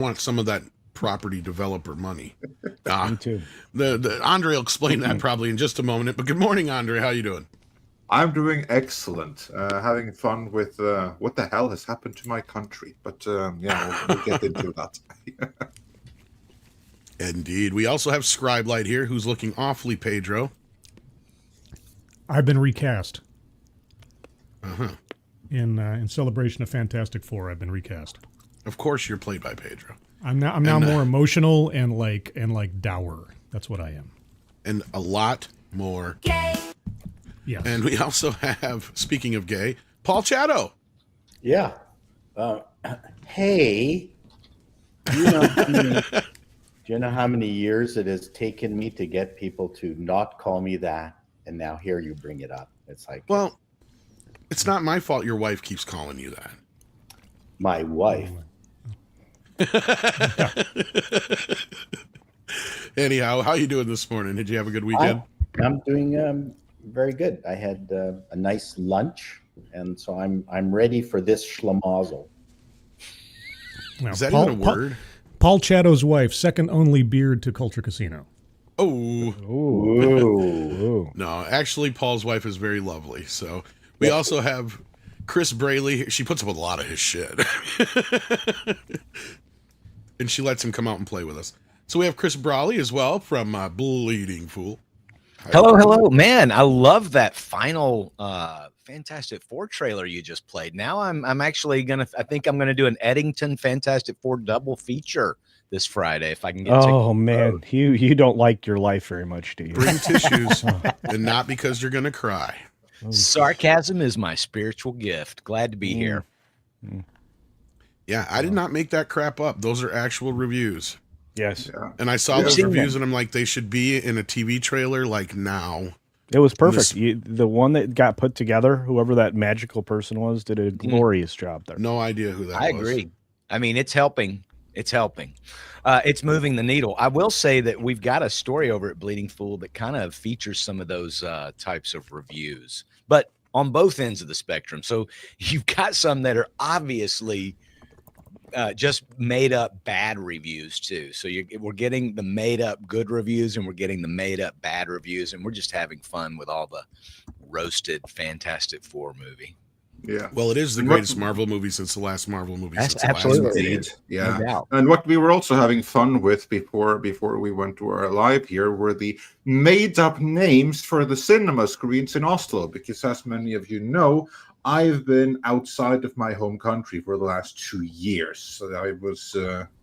want some of that property developer money. Me too. The Andre will explain that probably in just a moment. But good morning, Andre. How you doing? I'm doing excellent. Having fun with what the hell has happened to my country. But yeah, we'll get into that. Indeed. We also have Scribe Light here, who's looking awfully Pedro. I've been recast. Uh-huh. In celebration of Fantastic Four, I've been recast. Of course, you're played by Pedro. I'm now more emotional and like dour. That's what I am. And a lot more Gay. Yes. And we also have, speaking of gay, Paul Chatto. Yeah. Hey, do you know how many years it has taken me to get people to not call me that? And now here you bring it up. It's like, well, it's not my fault your wife keeps calling you that. My wife. Anyhow, how you doing this morning? Did you have a good weekend? I'm doing very good. I had a nice lunch, and so I'm ready for this schlemazel. Now, Is that even a word? Paul Chatto's wife, second only beard to Culture Casino. Oh. Ooh. No, actually, Paul's wife is very lovely. So we also have Chris Braley. She puts up with a lot of his shit. And she lets him come out and play with us. So we have Chris Brawley as well from Bleeding Fool. Hello, man! I love that final Fantastic Four trailer you just played. Now I'm actually gonna. I think I'm gonna do an Eddington Fantastic Four double feature this Friday if I can get. Oh man, you don't like your life very much, do you? Bring tissues, and not because you're gonna cry. Sarcasm is my spiritual gift. Glad to be here. Yeah, I did not make that crap up. Those are actual reviews. Yes. Yeah. And I saw those reviews and I'm like, they should be in a TV trailer like now. It was perfect. The one that got put together, whoever that magical person was, did a glorious job there. No idea who that was. I agree. I mean, it's helping. It's helping. It's moving the needle. I will say that we've got a story over at Bleeding Fool that kind of features some of those types of reviews, but on both ends of the spectrum. So you've got some that are obviously just made up bad reviews too. So we're getting the made up good reviews and we're getting the made up bad reviews, and we're just having fun with all the roasted Fantastic Four movie. Yeah. Well, it is the greatest Marvel movie since the last Marvel movie. That's since the last absolutely movie. Indeed. Yeah. No doubt. And what we were also having fun with before we went to our live here were the made up names for the cinema screens in Oslo, because as many of you know, I've been outside of my home country for the last 2 years. So I was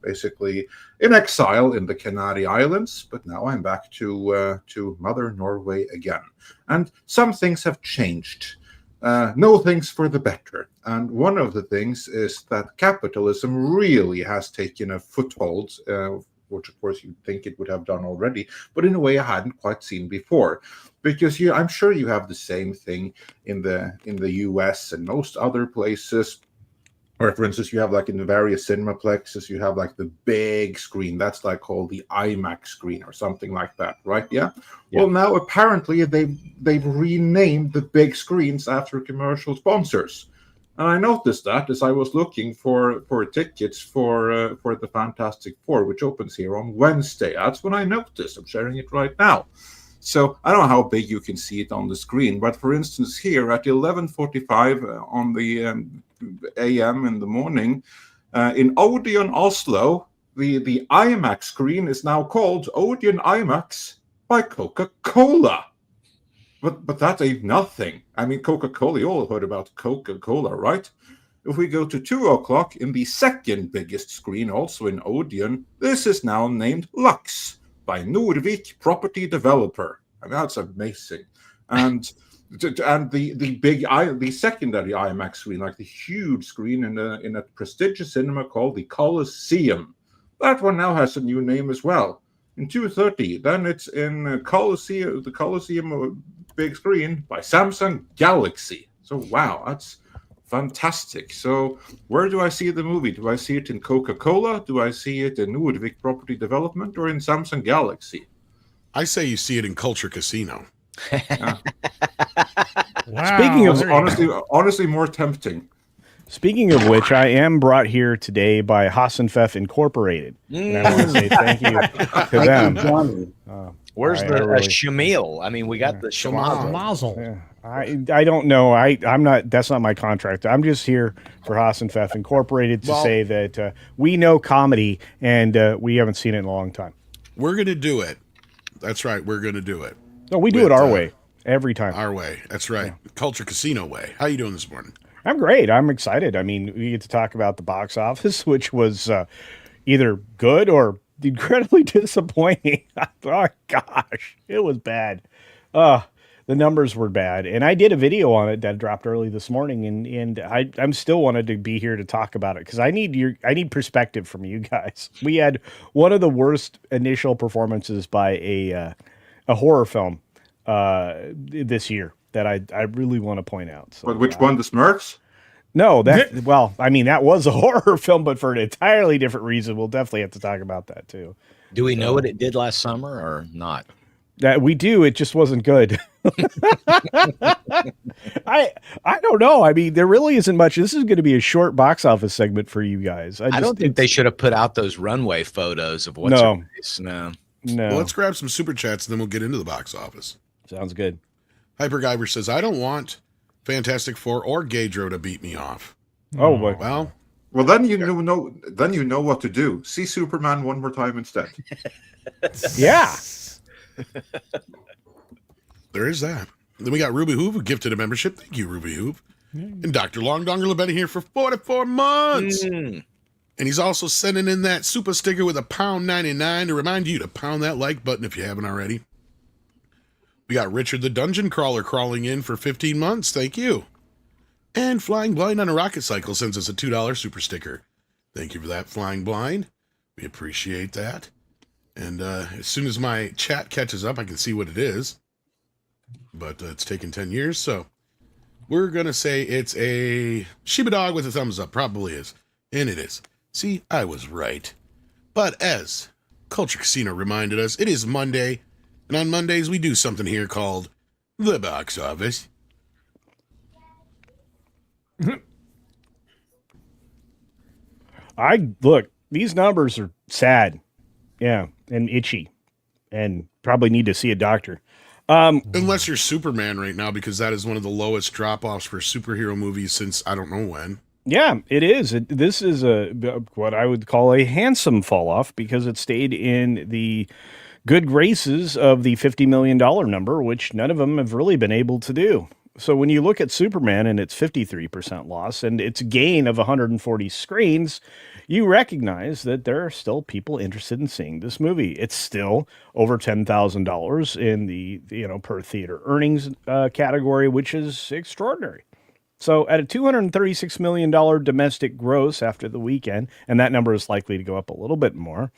basically in exile in the Canary Islands, but now I'm back to Mother Norway again. And some things have changed. No things for the better. And one of the things is that capitalism really has taken a foothold, which of course you'd think it would have done already, but in a way I hadn't quite seen before. Because I'm sure you have the same thing in the US and most other places. Or for instance, you have like in the various cinemaplexes, you have like the big screen. That's like called the IMAX screen or something like that, right? Yeah. Well, now apparently they've renamed the big screens after commercial sponsors. And I noticed that as I was looking for tickets for the Fantastic Four, which opens here on Wednesday. That's when I noticed. I'm sharing it right now. So I don't know how big you can see it on the screen, but for instance, here at 11:45 on the AM in the morning, in Odeon, Oslo, the IMAX screen is now called Odeon IMAX by Coca-Cola. But that ain't nothing. I mean, Coca-Cola, you all heard about Coca-Cola, right? If we go to 2 o'clock in the second biggest screen, also in Odeon, this is now named Lux by Norvik Property Developer. I mean, that's amazing. And the secondary IMAX screen, like the huge screen in a prestigious cinema called the Coliseum, that one now has a new name as well. In 2:30, then it's in the Coliseum big screen by Samsung Galaxy. So wow, that's fantastic. So where do I see the movie? Do I see it in Coca-Cola? Do I see it in Norvik Property Development or in Samsung Galaxy? I say you see it in Culture Casino. Wow. Speaking of honestly more tempting. Speaking of which, I am brought here today by Hassenpfeff Incorporated. And I want to say thank you to them. Johnny. Where's I the really- Shamil? I mean, we got the Shamazel. Mazel. Yeah, I don't know. I'm not. That's not my contract. I'm just here for Hassenpfeff Incorporated to say that we know comedy and we haven't seen it in a long time. We're going to do it. That's right. We're going to do it. No, we do With, it our way every time. Our way. That's right. Culture Casino way. How you doing this morning? I'm great. I'm excited. I mean, we get to talk about the box office, which was either good or incredibly disappointing. Oh gosh, it was bad. The numbers were bad, and I did a video on it that dropped early this morning, and I'm still wanted to be here to talk about it because I need perspective from you guys. We had one of the worst initial performances by a horror film this year that I really want to point out. So, But which one? The Smurfs? No, well, I mean that was a horror film, but for an entirely different reason. We'll definitely have to talk about that too. Do we know what it did last summer or not? That we do. It just wasn't good. I don't know. I mean, there really isn't much. This is going to be a short box office segment for you guys. I don't think they should have put out those runway photos of what's No. her face. No. No, Well, let's grab some super chats and then we'll get into the box office. sounds good. Hyper Guyver says, I don't want Fantastic Four or Gaydro to beat me off. Oh boy. Well, Well, then you know what to do. See Superman one more time instead. Yeah. there is that. Then we got Ruby Hoove who gifted a membership. Thank you, Ruby Hoove. And Dr. Long Donger have been here for 44 months. And he's also sending in that super sticker with £1.99 to remind you to pound that like button if you haven't already. We got Richard the Dungeon Crawler crawling in for 15 months. Thank you. And Flying Blind on a Rocket Cycle sends us a $2 super sticker. Thank you for that, Flying Blind. We appreciate that. And as soon as my chat catches up, I can see what it is. But it's taken 10 years, so we're going to say it's a Shiba Dog with a thumbs up. Probably is. And it is. See, I was right. But as Culture Casino reminded us, it is Monday. And on Mondays, we do something here called the box office. Look, these numbers are sad. Yeah, and itchy. And probably need to see a doctor. Unless you're Superman right now, because that is one of the lowest drop-offs for superhero movies since I don't know when. Yeah, it is. This is what I would call a handsome fall off because it stayed in the good graces of the $50 million number, which none of them have really been able to do. So when you look at Superman and its 53% loss and its gain of 140 screens, you recognize that there are still people interested in seeing this movie. It's still over $10,000 in the per theater earnings category, which is extraordinary. So at a $236 million domestic gross after the weekend, and that number is likely to go up a little bit more.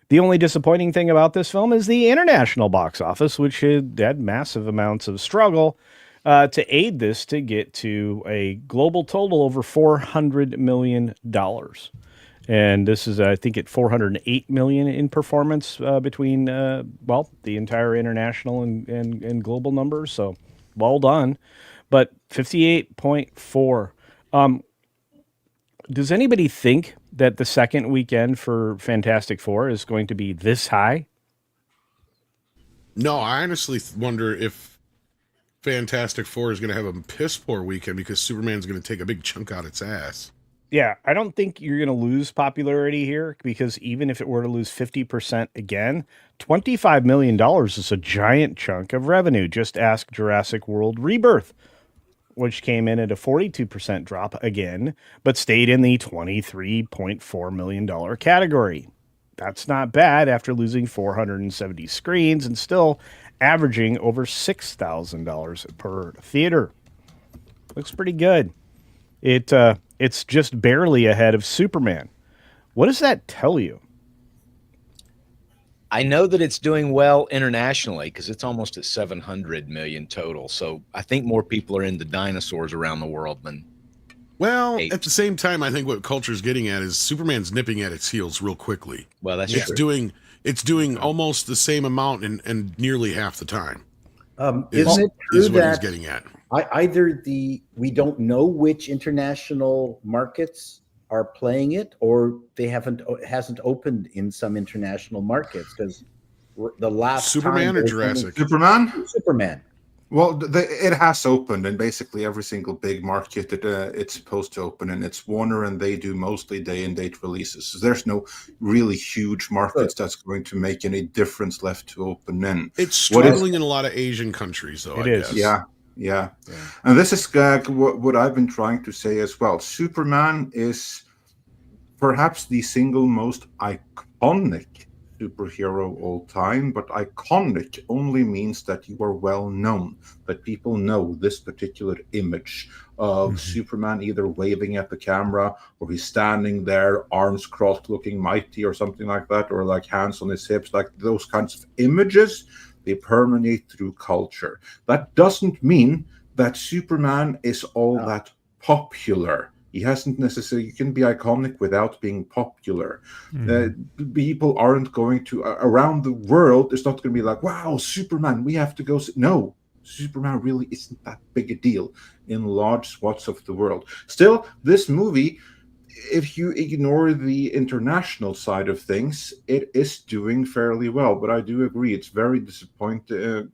The only disappointing thing about this film is the international box office, which had massive amounts of struggle to aid this to get to a global total over $400 million. And this is, I think, at $408 million in performance between, the entire international and global numbers. So well done. But 58.4. Does anybody think that the second weekend for Fantastic Four is going to be this high? No, I honestly wonder if Fantastic Four is going to have a piss poor weekend because Superman's going to take a big chunk out its ass. Yeah, I don't think you're going to lose popularity here because even if it were to lose 50% again, $25 million is a giant chunk of revenue. Just ask Jurassic World Rebirth, which came in at a 42% drop again, but stayed in the $23.4 million category. That's not bad after losing 470 screens and still averaging over $6,000 per theater. Looks pretty good. It's just barely ahead of Superman. What does that tell you? I know that it's doing well internationally because it's almost at 700 million total. So I think more people are into dinosaurs around the world than. Well, Eight. at the same time, I think what Culture's getting at is Superman's nipping at its heels real quickly. Well, that's It's true. doing almost the same amount and nearly half the time. Isn't it true Is what he's that getting at. We don't know which international markets are playing it, or it hasn't opened in some international markets, because the last time Superman or there was only Jurassic? Superman? Superman. Well, it has opened in basically every single big market that it's supposed to open in. It's Warner, and they do mostly day and date releases. So there's no really huge markets that's going to make any difference left to open in. It's What is struggling in a lot of Asian countries, though. It I is. guess. Yeah. And this is what I've been trying to say as well. Superman is perhaps the single most iconic superhero all time, but iconic only means that you are well known, that people know this particular image of Superman either waving at the camera, or he's standing there, arms crossed, looking mighty, or something like that, or like hands on his hips, like those kinds of images. They permeate through culture. That doesn't mean that Superman is all that popular. He hasn't necessarily, you can be iconic without being popular. People aren't going to, around the world, it's not going to be like, wow, Superman, we have to go. No, Superman really isn't that big a deal in large swaths of the world. Still, this movie, if you ignore the international side of things, it is doing fairly well. But I do agree, it's very disappointing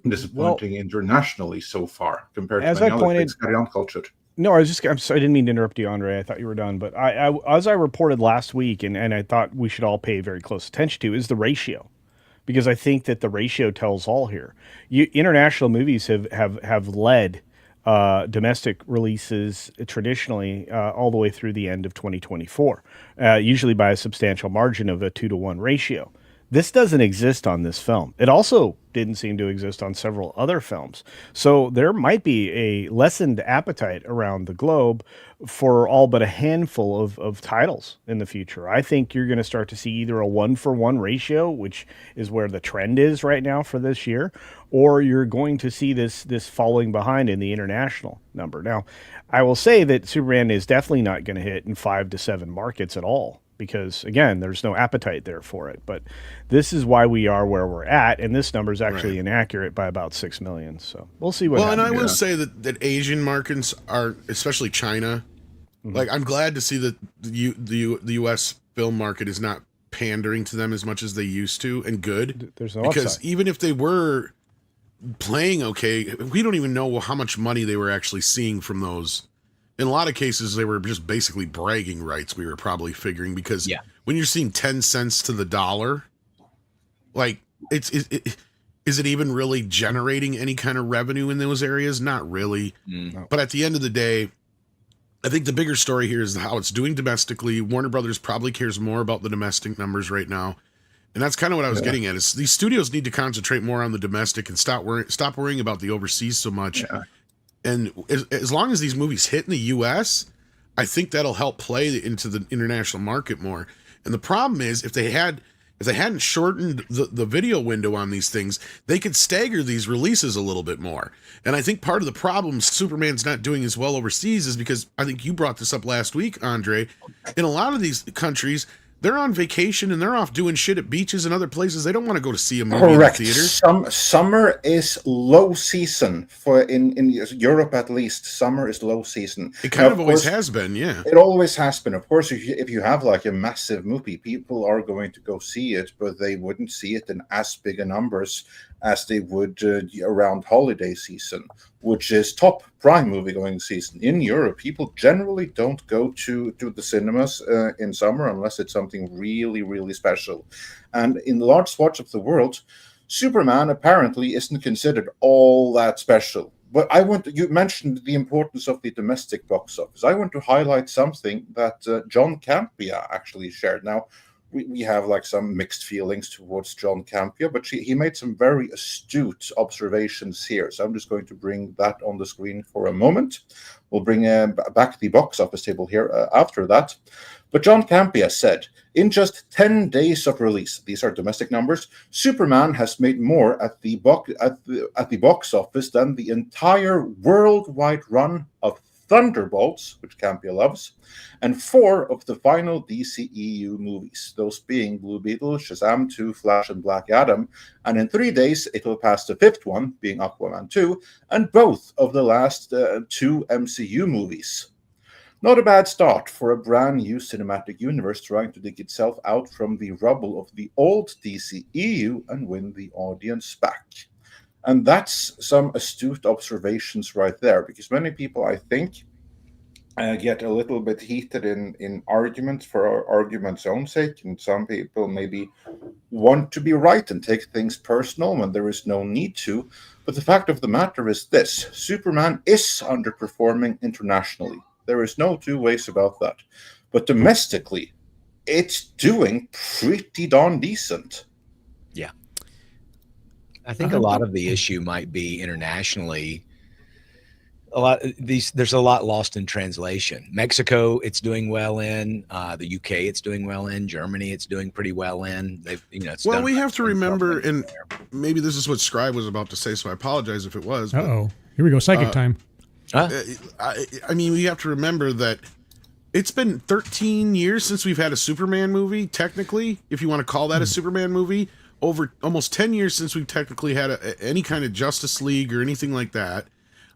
internationally so far compared to as many I other pointed- things. Carry on, cultured. No, I'm sorry, I didn't mean to interrupt you, Andre. I thought you were done. But as I reported last week, and I thought we should all pay very close attention to, is the ratio. Because I think that the ratio tells all here. International movies have led domestic releases traditionally all the way through the end of 2024, usually by a substantial margin of a 2-to-1 ratio. This doesn't exist on this film. It also didn't seem to exist on several other films. So there might be a lessened appetite around the globe for all but a handful of titles in the future. I think you're going to start to see either a 1-for-1 ratio, which is where the trend is right now for this year, or you're going to see this falling behind in the international number. Now, I will say that Superman is definitely not going to hit in 5 to 7 markets at all, because again, there's no appetite there for it. But this is why we are where we're at, and this number is actually inaccurate by about 6 million. So we'll see what happens. And I will say that Asian markets are, especially China, like I'm glad to see that the U.S. film market is not pandering to them as much as they used to, and good. There's no because upside. even if they were playing okay, we don't even know how much money they were actually seeing from those. In a lot of cases, they were just basically bragging rights, we were probably figuring, because when you're seeing 10 cents to the dollar, like, is it even really generating any kind of revenue in those areas? Not really. No. But at the end of the day, I think the bigger story here is how it's doing domestically. Warner Brothers probably cares more about the domestic numbers right now. And that's kind of what I was getting at, is these studios need to concentrate more on the domestic and stop worrying about the overseas so much. Yeah. And as long as these movies hit in the U.S., I think that'll help play into the international market more. And the problem is, if they hadn't shortened the video window on these things, they could stagger these releases a little bit more. And I think part of the problem Superman's not doing as well overseas is because, I think you brought this up last week, Andre, in a lot of these countries, they're on vacation and they're off doing shit at beaches and other places. They don't want to go to see a movie in the theater. Summer is low season in Europe, at least. Summer is low season. It kind of always has been, yeah. It always has been. Of course, if you have like a massive movie, people are going to go see it, but they wouldn't see it in as big a numbers as they would around holiday season, which is top prime movie going season. In Europe, people generally don't go to the cinemas in summer unless it's something really, really special. And in large swaths of the world, Superman apparently isn't considered all that special. But you mentioned the importance of the domestic box office. I want to highlight something that John Campea actually shared. Now, we have like some mixed feelings towards John Campea, but he made some very astute observations here. So I'm just going to bring that on the screen for a moment. We'll bring back the box office table here after that. But John Campea said, in just 10 days of release, these are domestic numbers, Superman has made more at the box office than the entire worldwide run of Thunderbolts, which Campia loves, and 4 of the final DC EU movies, those being Blue Beetle, Shazam 2, Flash, and Black Adam. And in 3 days, it will pass the 5th one, being Aquaman 2, and both of the last 2 MCU movies. Not a bad start for a brand new cinematic universe trying to dig itself out from the rubble of the old DC EU and win the audience back. And that's some astute observations right there, because many people, I think, get a little bit heated in arguments for our argument's own sake, and some people maybe want to be right and take things personal when there is no need to. But the fact of the matter is this: Superman is underperforming internationally. There is no two ways about that. But domestically, it's doing pretty darn decent. Yeah. I think a lot of the issue might be internationally. There's a lot lost in translation. Mexico, it's doing well in. The UK, it's doing well in. Germany, it's doing pretty well in. Well, we have to remember, and maybe this is what Scribe was about to say, so I apologize if it was. Uh-oh. Here we go. Psychic time. I mean, we have to remember that it's been 13 years since we've had a Superman movie, technically, if you want to call that a Superman movie. Over almost 10 years since we've technically had any kind of Justice League or anything like that.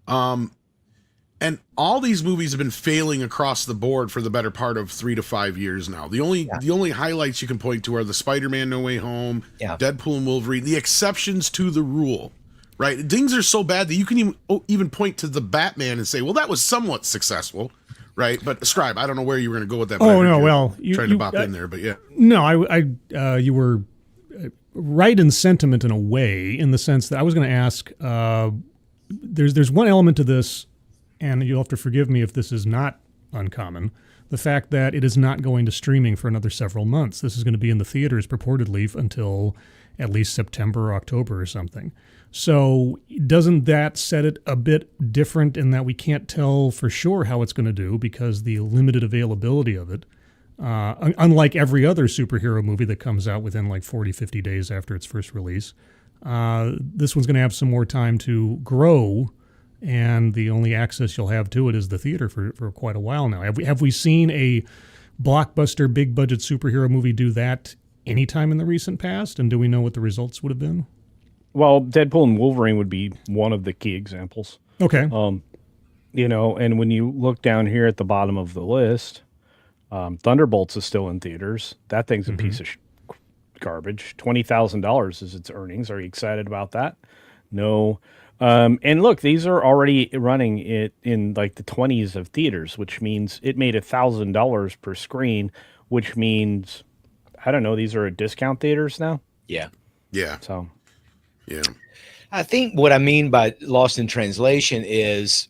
And all these movies have been failing across the board for the better part of 3 to 5 years now. The only highlights you can point to are the Spider-Man No Way Home, Deadpool and Wolverine, the exceptions to the rule, right? Things are so bad that you can even point to the Batman and say, well, that was somewhat successful, right? But Scribe, I don't know where you were going to go with that. Oh, no, well, trying to bop in there, but yeah. No, you were right in sentiment in a way, in the sense that I was going to ask, there's one element to this, and you'll have to forgive me if this is not uncommon, the fact that it is not going to streaming for another several months. This is going to be in the theaters purportedly until at least September or October or something. So doesn't that set it a bit different in that we can't tell for sure how it's going to do because the limited availability of it? Unlike every other superhero movie that comes out within like 40, 50 days after its first release, this one's going to have some more time to grow, and the only access you'll have to it is the theater for quite a while now. Have we seen a blockbuster, big-budget superhero movie do that anytime in the recent past, and do we know what the results would have been? Well, Deadpool and Wolverine would be one of the key examples. Okay. And when you look down here at the bottom of the list, Thunderbolts is still in theaters. That thing's a piece of garbage. $20,000 is its earnings. Are you excited about that? No. And look, these are already running it in like the 20s of theaters, which means it made $1,000 per screen, which means, I don't know, these are at discount theaters now? Yeah. Yeah. So, yeah. I think what I mean by lost in translation is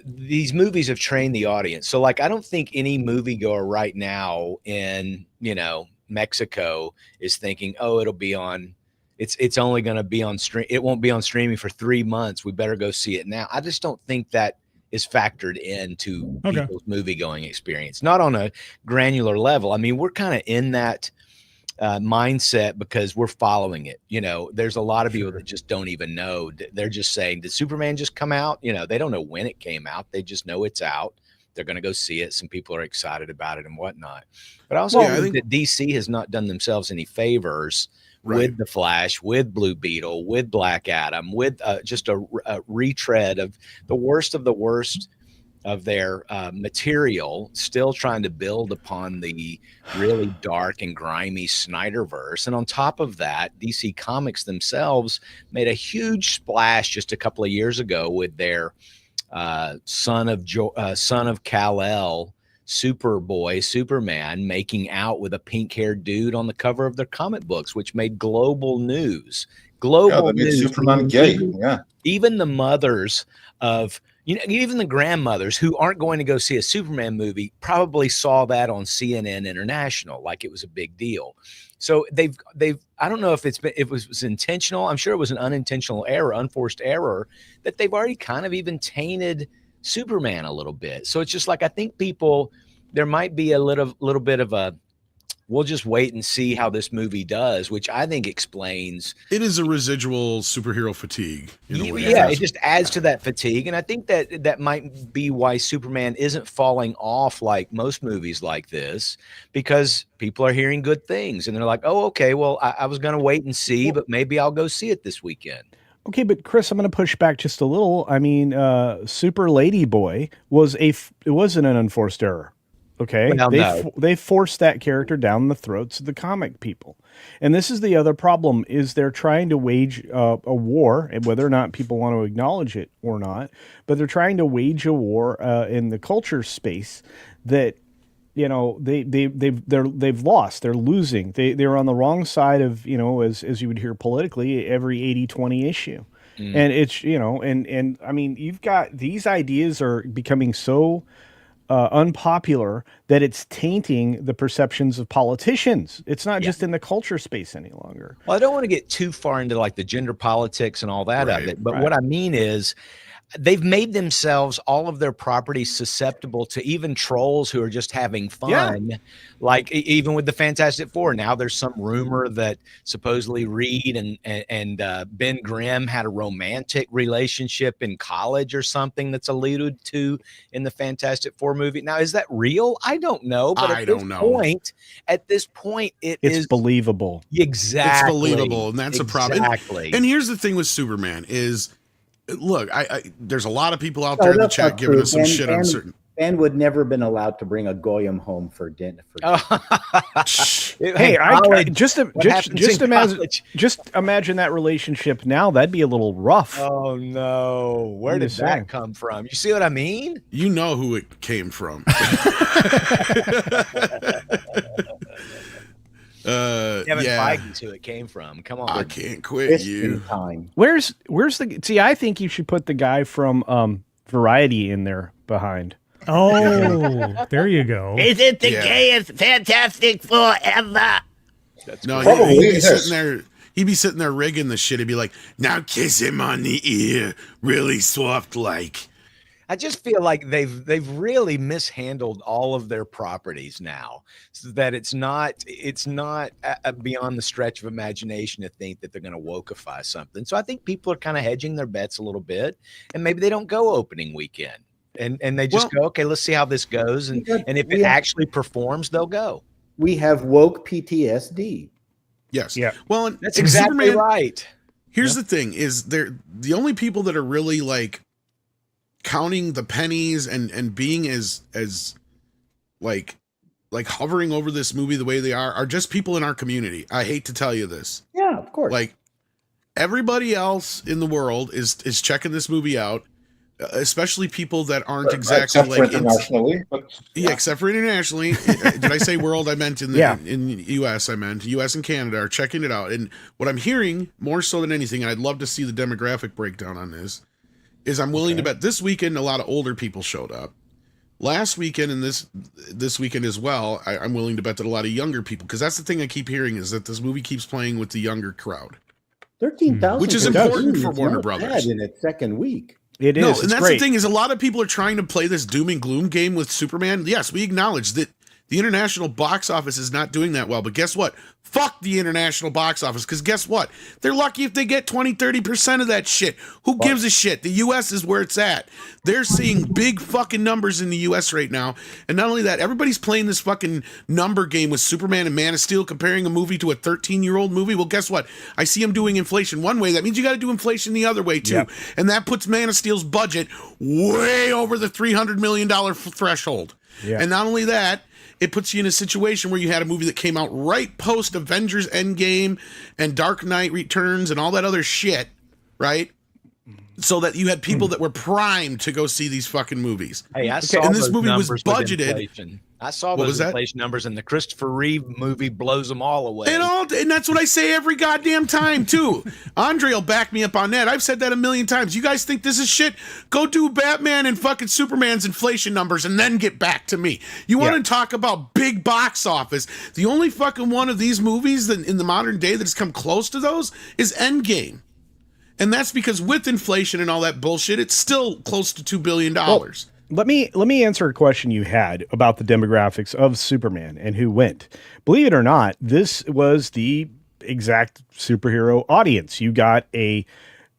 these movies have trained the audience. So like, I don't think any moviegoer right now in, Mexico is thinking, oh, it'll be on, it's only going to be on stream. It won't be on streaming for 3 months. We better go see it now. I just don't think that is factored into people's movie going experience, not on a granular level. I mean, we're kind of in that mindset because we're following it. There's a lot of people that just don't even know. They're just saying, did Superman just come out? They don't know when it came out. They just know it's out. They're going to go see it. Some people are excited about it and whatnot. But I also think that DC has not done themselves any favors with the Flash, with Blue Beetle, with Black Adam, with just a retread of the worst of their material, still trying to build upon the really dark and grimy Snyderverse. And on top of that, DC Comics themselves made a huge splash just a couple of years ago with their son of Kal-El, Superman, making out with a pink-haired dude on the cover of their comic books, which made global news. Global news. Superman gay. Even the mothers of, even the grandmothers who aren't going to go see a Superman movie probably saw that on CNN International, like it was a big deal. So they've I don't know if it was intentional. I'm sure it was an unintentional error, unforced error, that they've already kind of even tainted Superman a little bit. So it's just like, I think there might be a little bit of a we'll just wait and see how this movie does, which I think explains. It is a residual superhero fatigue. In a way. Yeah, it just adds to that fatigue. And I think that might be why Superman isn't falling off like most movies like this, because people are hearing good things and they're like, oh, okay, well, I was going to wait and see, but maybe I'll go see it this weekend. Okay, but Chris, I'm going to push back just a little. I mean, Super Lady Boy it wasn't an unforced error. Okay, Well, they forced that character down the throats of the comic people, and this is the other problem: is they're trying to wage a war, and whether or not people want to acknowledge it or not, but they're trying to wage a war in the culture space that, you know, they've lost. They're losing. They're on the wrong side of, you know, as you would hear politically, every 80-20 issue. And it's, you know, and I mean, you've got these ideas are becoming so unpopular that it's tainting the perceptions of politicians. It's not just in the culture space any longer. Well, I don't want to get too far into like the gender politics and all that of it, but what I mean is they've made themselves, all of their properties, susceptible to even trolls who are just having fun. Yeah. Like even with the Fantastic Four, now there's some rumor that supposedly Reed and Ben Grimm had a romantic relationship in college or something that's alluded to in the Fantastic Four movie. Now, is that real? I don't know. But at this point, it's believable. Exactly. It's believable, and that's a problem. And here's the thing with Superman is, look, there's a lot of people out there in the chat giving us some shit on certain. Ben would never been allowed to bring a goyim home for dinner. Hey, just imagine that relationship now. That'd be a little rough. Oh no, where did that come from? You see what I mean? You know who it came from. Kevin Feige's who it came from. Come on, I can't quit you. Where's the? See, I think you should put the guy from Variety in there behind. Oh, there you go. Is it the gayest Fantastic Four ever? No, he'd be sitting there. He'd be sitting there rigging the shit. He'd be like, "Now kiss him on the ear, really soft like." I just feel like they've really mishandled all of their properties now, so that it's not beyond the stretch of imagination to think that they're going to wokeify something. So I think people are kind of hedging their bets a little bit, and maybe they don't go opening weekend, and they just go, okay, let's see how this goes, and if it actually performs, they'll go. We have woke PTSD. Yes. Yeah. Well, that's exactly Superman, right. Here's the thing: is the only people that are really like counting the pennies and being as like hovering over this movie the way they are just people in our community. I hate to tell you this. Yeah, of course. Like everybody else in the world is checking this movie out, especially people that aren't exactly except like for internationally. Except for internationally. Did I say world? I meant in the in US. I meant US and Canada are checking it out. And what I'm hearing more so than anything, and I'd love to see the demographic breakdown on this, is I'm willing to bet this weekend a lot of older people showed up. Last weekend and this weekend as well, I'm willing to bet that a lot of younger people, because that's the thing I keep hearing is that this movie keeps playing with the younger crowd. 13,000, which is important for Warner Brothers in its second week. It is. No, and that's great. the thing is a lot of people are trying to play this doom and gloom game with Superman. Yes, we acknowledge that the international box office is not doing that well, but guess what? Fuck the international box office, because guess what? They're lucky if they get 20-30% of that shit. Who gives a shit? The U.S. is where it's at. They're seeing big fucking numbers in the U.S. right now, and not only that, everybody's playing this fucking number game with Superman and Man of Steel, comparing a movie to a 13-year-old movie. Well, guess what? I see them doing inflation one way. That means you got to do inflation the other way, too. Yep. And that puts Man of Steel's budget way over the $300 million threshold. Yeah. And not only that, it puts you in a situation where you had a movie that came out right post Avengers Endgame and Dark Knight Returns and all that other shit, right? So that you had people that were primed to go see these fucking movies. Hey, I saw and this movie was numbers budgeted. I saw those inflation numbers, and the Christopher Reeve movie blows them all away. And that's what I say every goddamn time, too. Andre will back me up on that. I've said that a million times. You guys think this is shit? Go do Batman and fucking Superman's inflation numbers and then get back to me. You want to talk about big box office? The only fucking one of these movies that in the modern day that has come close to those is Endgame. And that's because with inflation and all that bullshit, it's still close to $2 billion. let me answer a question you had about the demographics of Superman and who went. Believe it or not, this was the exact superhero audience. You got a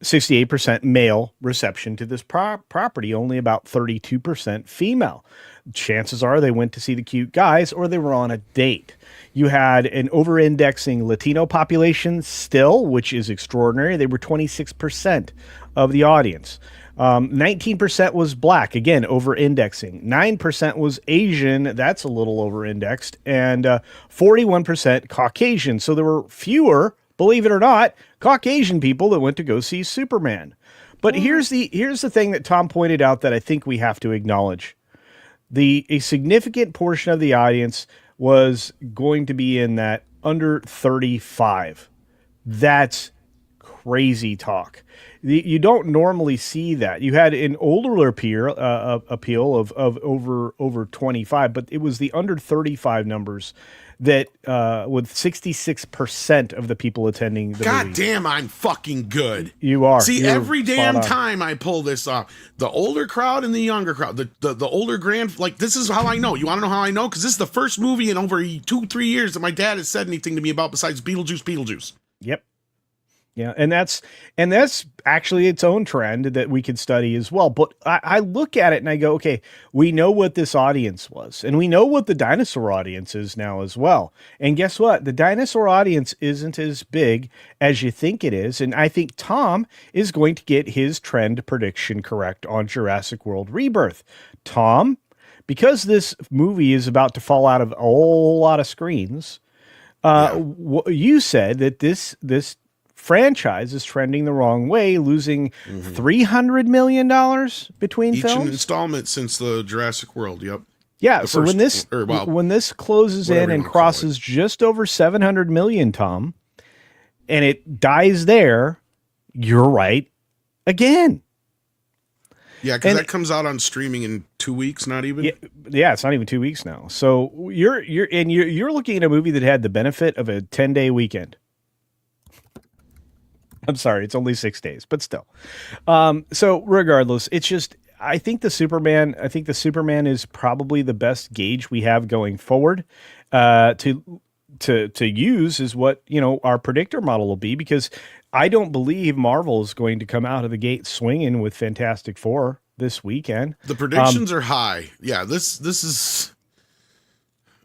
68% male reception to this property, only about 32% female. Chances are they went to see the cute guys or they were on a date. You had an over-indexing Latino population still, which is extraordinary. They were 26% of the audience. 19% was black, again, over-indexing. 9% was Asian, that's a little over-indexed. And 41% Caucasian. So there were fewer, believe it or not, Caucasian people that went to go see Superman. But here's the thing that Tom pointed out that I think we have to acknowledge. A significant portion of the audience was going to be in that under 35. That's crazy talk. You don't normally see that. You had an older appeal of over 25, but it was the under 35 numbers that with 66% of the people attending the God movie. damn, I'm fucking good. You are. See, You're every damn spot on. time I pull this off, the older crowd and the younger crowd, the older this is how I know. You want to know how I know? Because this is the first movie in over 2-3 years that my dad has said anything to me about besides Beetlejuice. Yep. Yeah, and that's actually its own trend that we could study as well. But I look at it and I go, okay, we know what this audience was, and we know what the dinosaur audience is now as well. And guess what? The dinosaur audience isn't as big as you think it is. And I think Tom is going to get his trend prediction correct on Jurassic World Rebirth. Tom, because this movie is about to fall out of a whole lot of screens, you said that this franchise is trending the wrong way, losing $300 million between Each films. installment since the Jurassic World. Yep. Yeah. The So when first- this closes in whatever you and wanna call crosses just over 700 million, Tom, and it dies there, you're right again. Yeah, because And- that comes out on streaming in 2 weeks, not even. Yeah, it's not even 2 weeks now. So you're looking at a movie that had the benefit of a 10-day weekend. I'm sorry, it's only 6 days, but still. So regardless, it's just I think the Superman is probably the best gauge we have going forward to use is what our predictor model will be, because I don't believe Marvel is going to come out of the gate swinging with Fantastic Four this weekend. The predictions are high. Yeah, this is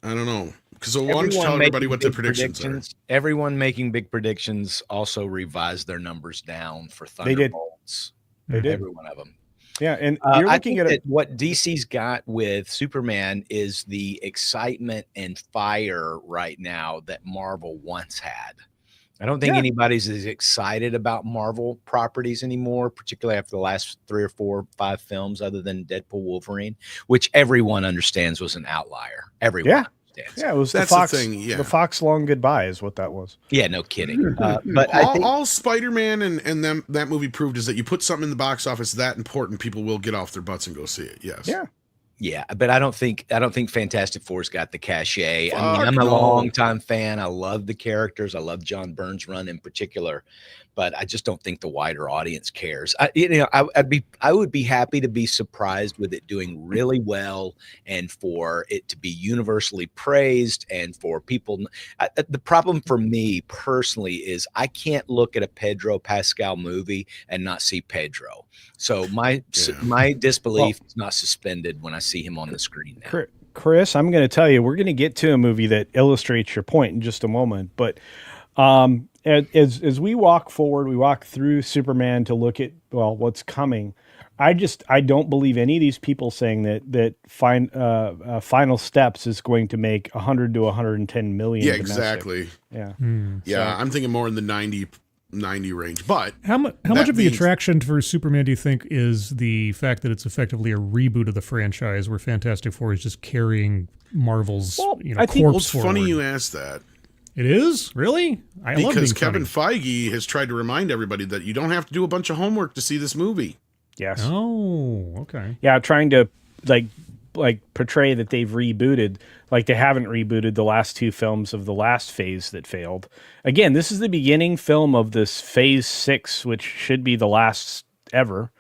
I don't know. So why don't you tell everybody what the predictions are? Everyone making big predictions also revised their numbers down for They did. Thunderbolts. They did. Every one of them. Yeah, and you're I looking think at that it. what DC's got with Superman is the excitement and fire right now that Marvel once had. I don't think anybody's as excited about Marvel properties anymore, particularly after the last 3 or 4 or 5 films, other than Deadpool, Wolverine, which everyone understands was an outlier. Everyone understands. Yeah, it was That's the Fox. the thing, yeah. The Fox long goodbye is what that was. Yeah, no kidding. But I think all Spider-Man and that movie proved is that you put something in the box office that important, people will get off their butts and go see it. Yes. Yeah. Yeah, but I don't think Fantastic Four's got the cachet. I mean, Fuck I'm a no. longtime fan. I love the characters. I love John Byrne's run in particular, but I just don't think the wider audience cares. I would be happy to be surprised with it doing really well and for it to be universally praised and for people. The problem for me personally is I can't look at a Pedro Pascal movie and not see Pedro. So my disbelief is not suspended when I see him on the screen now. Chris, I'm going to tell you, we're going to get to a movie that illustrates your point in just a moment. But as we walk forward, we walk through Superman to look at what's coming. I don't believe any of these people saying that Final Steps is going to make 100 to 110 million. Yeah, domestic. exactly. Yeah. Yeah, I'm thinking more in the 90 range. But How much of the attraction for Superman do you think is the fact that it's effectively a reboot of the franchise, where Fantastic Four is just carrying Marvel's I think- Well, corpse it's forward? funny you asked that, It is really. I love because being Kevin funny. Feige has tried to remind everybody that you don't have to do a bunch of homework to see this movie. Yes. Oh, okay. Yeah, trying to like portray that they've rebooted, like they haven't rebooted the last 2 films of the last phase that failed. Again, this is the beginning film of this phase 6, which should be the last ever.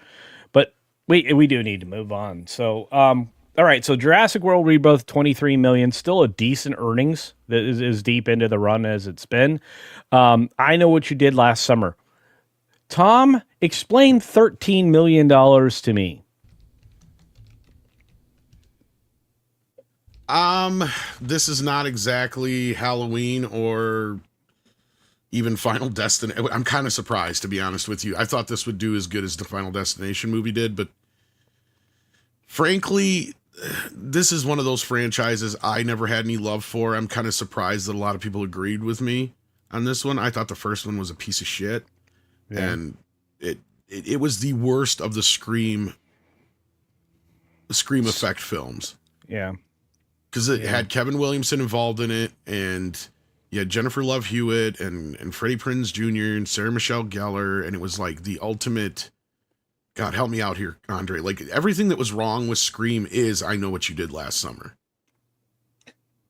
But We do need to move on. So, all right. So Jurassic World Rebirth, 23 million, still a decent earnings that is as deep into the run as it's been. I Know What You Did Last Summer. Tom, explain $13 million to me. This is not exactly Halloween or even Final Destination. I'm kind of surprised, to be honest with you. I thought this would do as good as the Final Destination movie did, but frankly, this is one of those franchises I never had any love for. I'm kind of surprised that a lot of people agreed with me on this one. I thought the first one was a piece of shit, and it was the worst of the Scream effect films. Yeah. Because it had Kevin Williamson involved in it, and you had Jennifer Love Hewitt and Freddie Prinze Jr. and Sarah Michelle Gellar, and it was like the ultimate. God, help me out here, Andre. Like everything that was wrong with Scream is I Know What You Did Last Summer.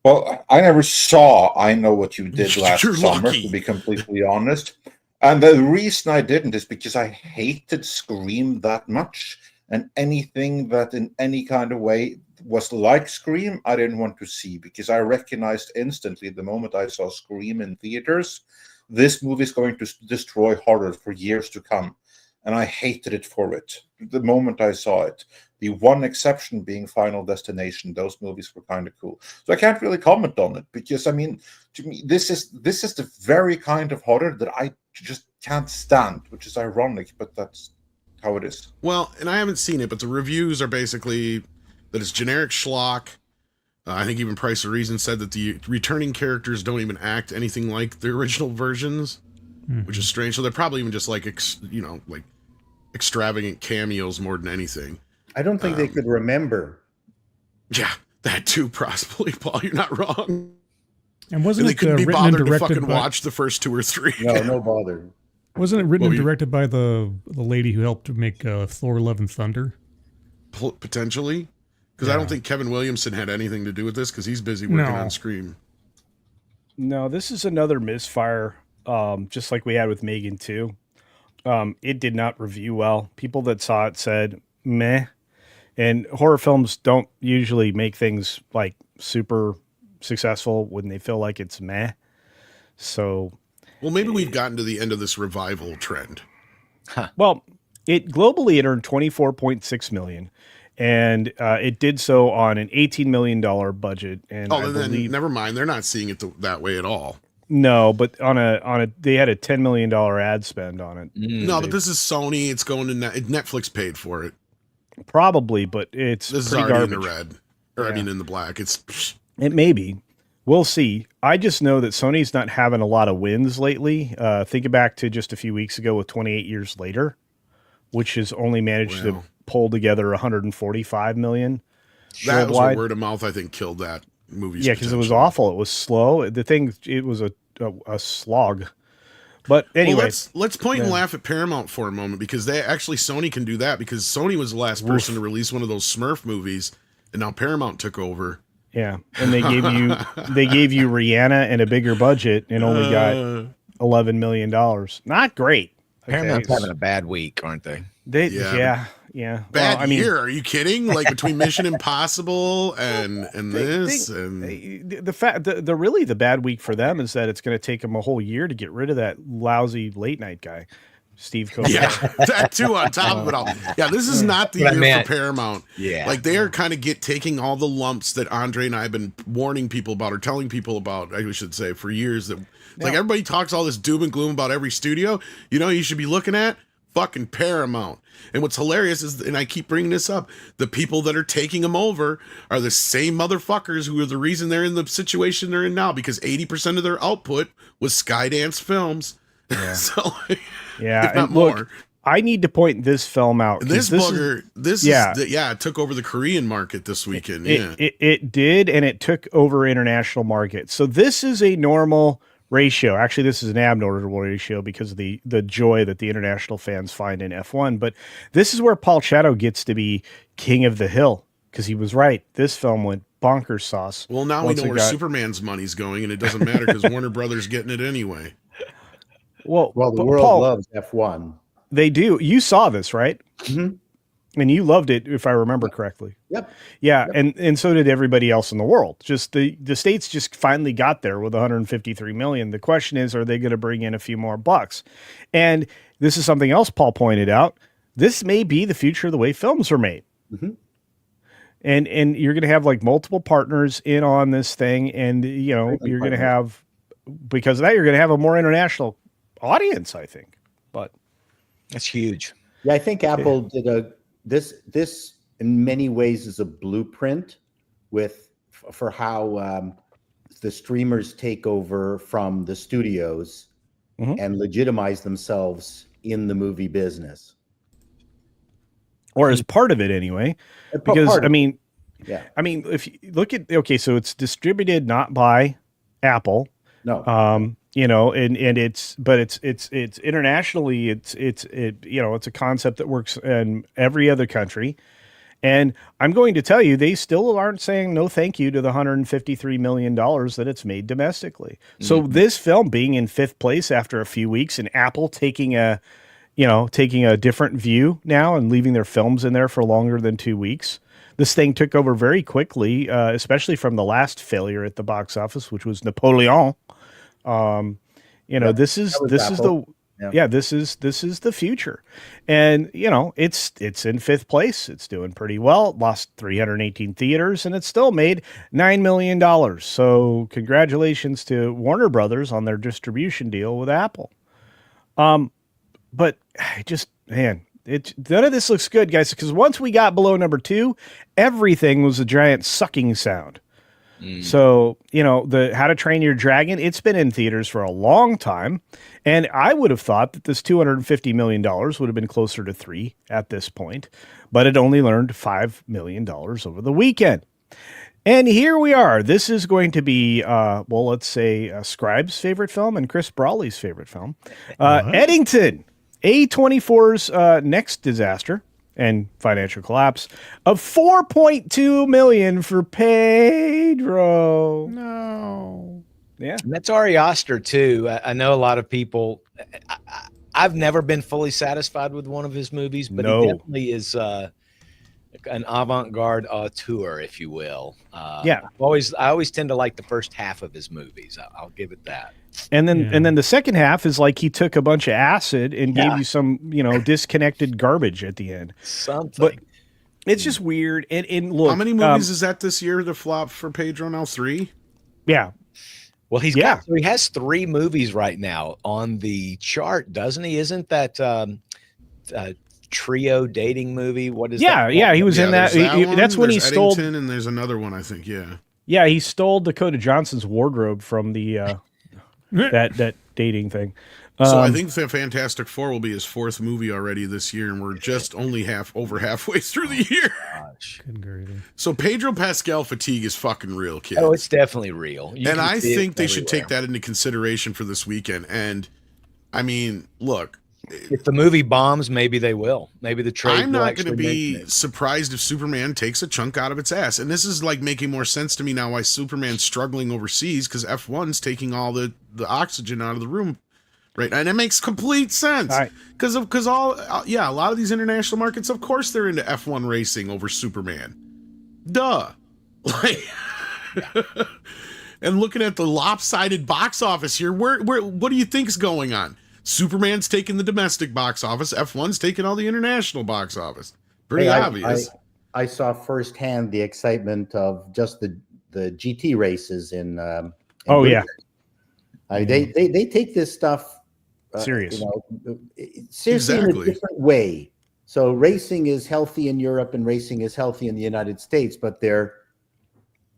Well, I never saw I Know What You Did Last You're Summer, lucky. to be completely honest. And the reason I didn't is because I hated Scream that much, and anything that in any kind of way was like Scream, I didn't want to see, because I recognized instantly the moment I saw Scream in theaters, this movie is going to destroy horror for years to come. And I hated it for it. The moment I saw it, the one exception being Final Destination, those movies were kind of cool. So I can't really comment on it, because I mean, to me, this is the very kind of horror that I just can't stand, which is ironic, but that's how it is. Well, and I haven't seen it, but the reviews are basically that it's generic schlock. I think even Price of Reason said that the returning characters don't even act anything like the original versions, which is strange. So they're probably even just like, like extravagant cameos more than anything. I don't think they could remember. Yeah, that too, possibly, Paul. You're not wrong. And wasn't they it couldn't be written and bothered to directed fucking by? watch the first 2 or 3. No bother. Wasn't it written Well, and directed by the lady who helped to make Thor: Love and Thunder? Potentially, because I don't think Kevin Williamson had anything to do with this, because he's busy working on Scream. No, this is another misfire, just like we had with Megan 2. It did not review well. People that saw it said meh, and horror films don't usually make things like super successful when they feel like it's meh. So, well, maybe we've gotten to the end of this revival trend. Well, it globally it earned 24.6 million, and it did so on an $18 million budget. And I then believe, never mind, they're not seeing it that way at all. no, but on a they had a $10 million ad spend on it. No, but this is Sony. It's going to Netflix paid for it. Probably, but it's This is pretty already garbage. in the red, or I mean in the black. It's It may be. We'll see. I just know that Sony's not having a lot of wins lately. Think back to just a few weeks ago with 28 Years Later, which has only managed to pull together 145 million. That was worldwide. word of mouth, I think, killed that movie. Yeah, because it was awful. It was slow. The thing, it was a slog. But anyway, well, let's point and laugh at Paramount for a moment, because Sony can do that, because Sony was the last person to release one of those Smurf movies, and now Paramount took over. Yeah, and they gave you Rihanna and a bigger budget and only got $11 million. Not great. Paramount's having a bad week, aren't they? Yeah. Bad year. Are you kidding? Like between Mission Impossible and this and the really the bad week for them is that it's going to take them a whole year to get rid of that lousy late night guy, Steve Kovacs. Yeah, that too on top of it all. Yeah, this is not the year for Paramount. Yeah, like they are kind of taking all the lumps that Andre and I have been warning people about, or telling people about, I should say, for years. That like everybody talks all this doom and gloom about every studio. You know, you should be looking at fucking Paramount. And what's hilarious is, and I keep bringing this up, the people that are taking them over are the same motherfuckers who are the reason they're in the situation they're in now, because 80% of their output was Skydance Films. Yeah. So, yeah, if not and look, more. I need to point this film out. This bugger, it took over the Korean market this weekend. It did, and it took over international markets. So this is a normal ratio. Actually, this is an abnormal ratio because of the joy that the international fans find in F1. But this is where Paul Chato gets to be king of the hill, because he was right. This film went bonkers sauce. Well, now we know where Superman's money's going, and it doesn't matter because Warner Brothers getting it anyway. Well, the world loves F1. They do. You saw this, right? Mm-hmm. And you loved it, if I remember correctly. Yep. Yeah, and so did everybody else in the world. Just the states just finally got there with 153 million. The question is, are they going to bring in a few more bucks? And this is something else Paul pointed out. This may be the future of the way films are made. Mm-hmm. And you're going to have like multiple partners in on this thing, and you're going to have, because of that, you're going to have a more international audience, I think. But that's huge. Yeah, I think Apple did this in many ways is a blueprint for how the streamers take over from the studios and legitimize themselves in the movie business, or as part of it anyway. Because I mean, if you look at so it's distributed not by Apple, no, and it's internationally, it's a concept that works in every other country. And I'm going to tell you, they still aren't saying no thank you to the $153 million that it's made domestically. So this film being in 5th place after a few weeks, and Apple taking a different view now and leaving their films in there for longer than 2 weeks. This thing took over very quickly, especially from the last failure at the box office, which was Napoleon. This is the future. And it's in 5th place. It's doing pretty well. It lost 318 theaters, and it still made $9 million. So congratulations to Warner Brothers on their distribution deal with Apple. But none of this looks good, guys, because once we got below number 2, everything was a giant sucking sound. So, the How to Train Your Dragon, it's been in theaters for a long time. And I would have thought that this $250 million would have been closer to 3 at this point, but it only earned $5 million over the weekend. And here we are. This is going to be, let's say Scribe's favorite film and Chris Brawley's favorite film. Eddington, A24's next disaster and financial collapse of $4.2 million for Pedro. No. Yeah. And that's Ari Aster too. I know a lot of people, I've never been fully satisfied with one of his movies, but he definitely is an avant-garde auteur, if you will. I always tend to like the first half of his movies. I'll give it that. And then the second half is like he took a bunch of acid and gave you some, disconnected garbage at the end. Something. But it's just weird. And look, how many movies is that this year to flop for Pedro now? 3? Yeah. Well, he has 3 movies right now on the chart, doesn't he? Isn't that trio dating movie? What is that? Yeah, he was in that. That's when he stole. Eddington, and there's another one, I think. Yeah. Yeah, he stole Dakota Johnson's wardrobe from the that dating thing. So I think the Fantastic Four will be his 4th movie already this year, and we're just only halfway through the year. Gosh. So Pedro Pascal fatigue is fucking real, kids. Oh, it's definitely real. And I think they should take that into consideration for this weekend. And I mean, look, if the movie bombs, maybe they will. Maybe the trade. I'm not going to be surprised if Superman takes a chunk out of its ass. And this is like making more sense to me now why Superman's struggling overseas, because F1's taking all the oxygen out of the room. Right. And it makes complete sense because a lot of these international markets, of course, they're into F1 racing over Superman. Duh. And looking at the lopsided box office here, what do you think's going on? Superman's taking the domestic box office. F1's taking all the international box office. Pretty obvious. I saw firsthand the excitement of just the GT races in they take this stuff serious. Seriously in a different way. So racing is healthy in Europe and racing is healthy in the United States, but they're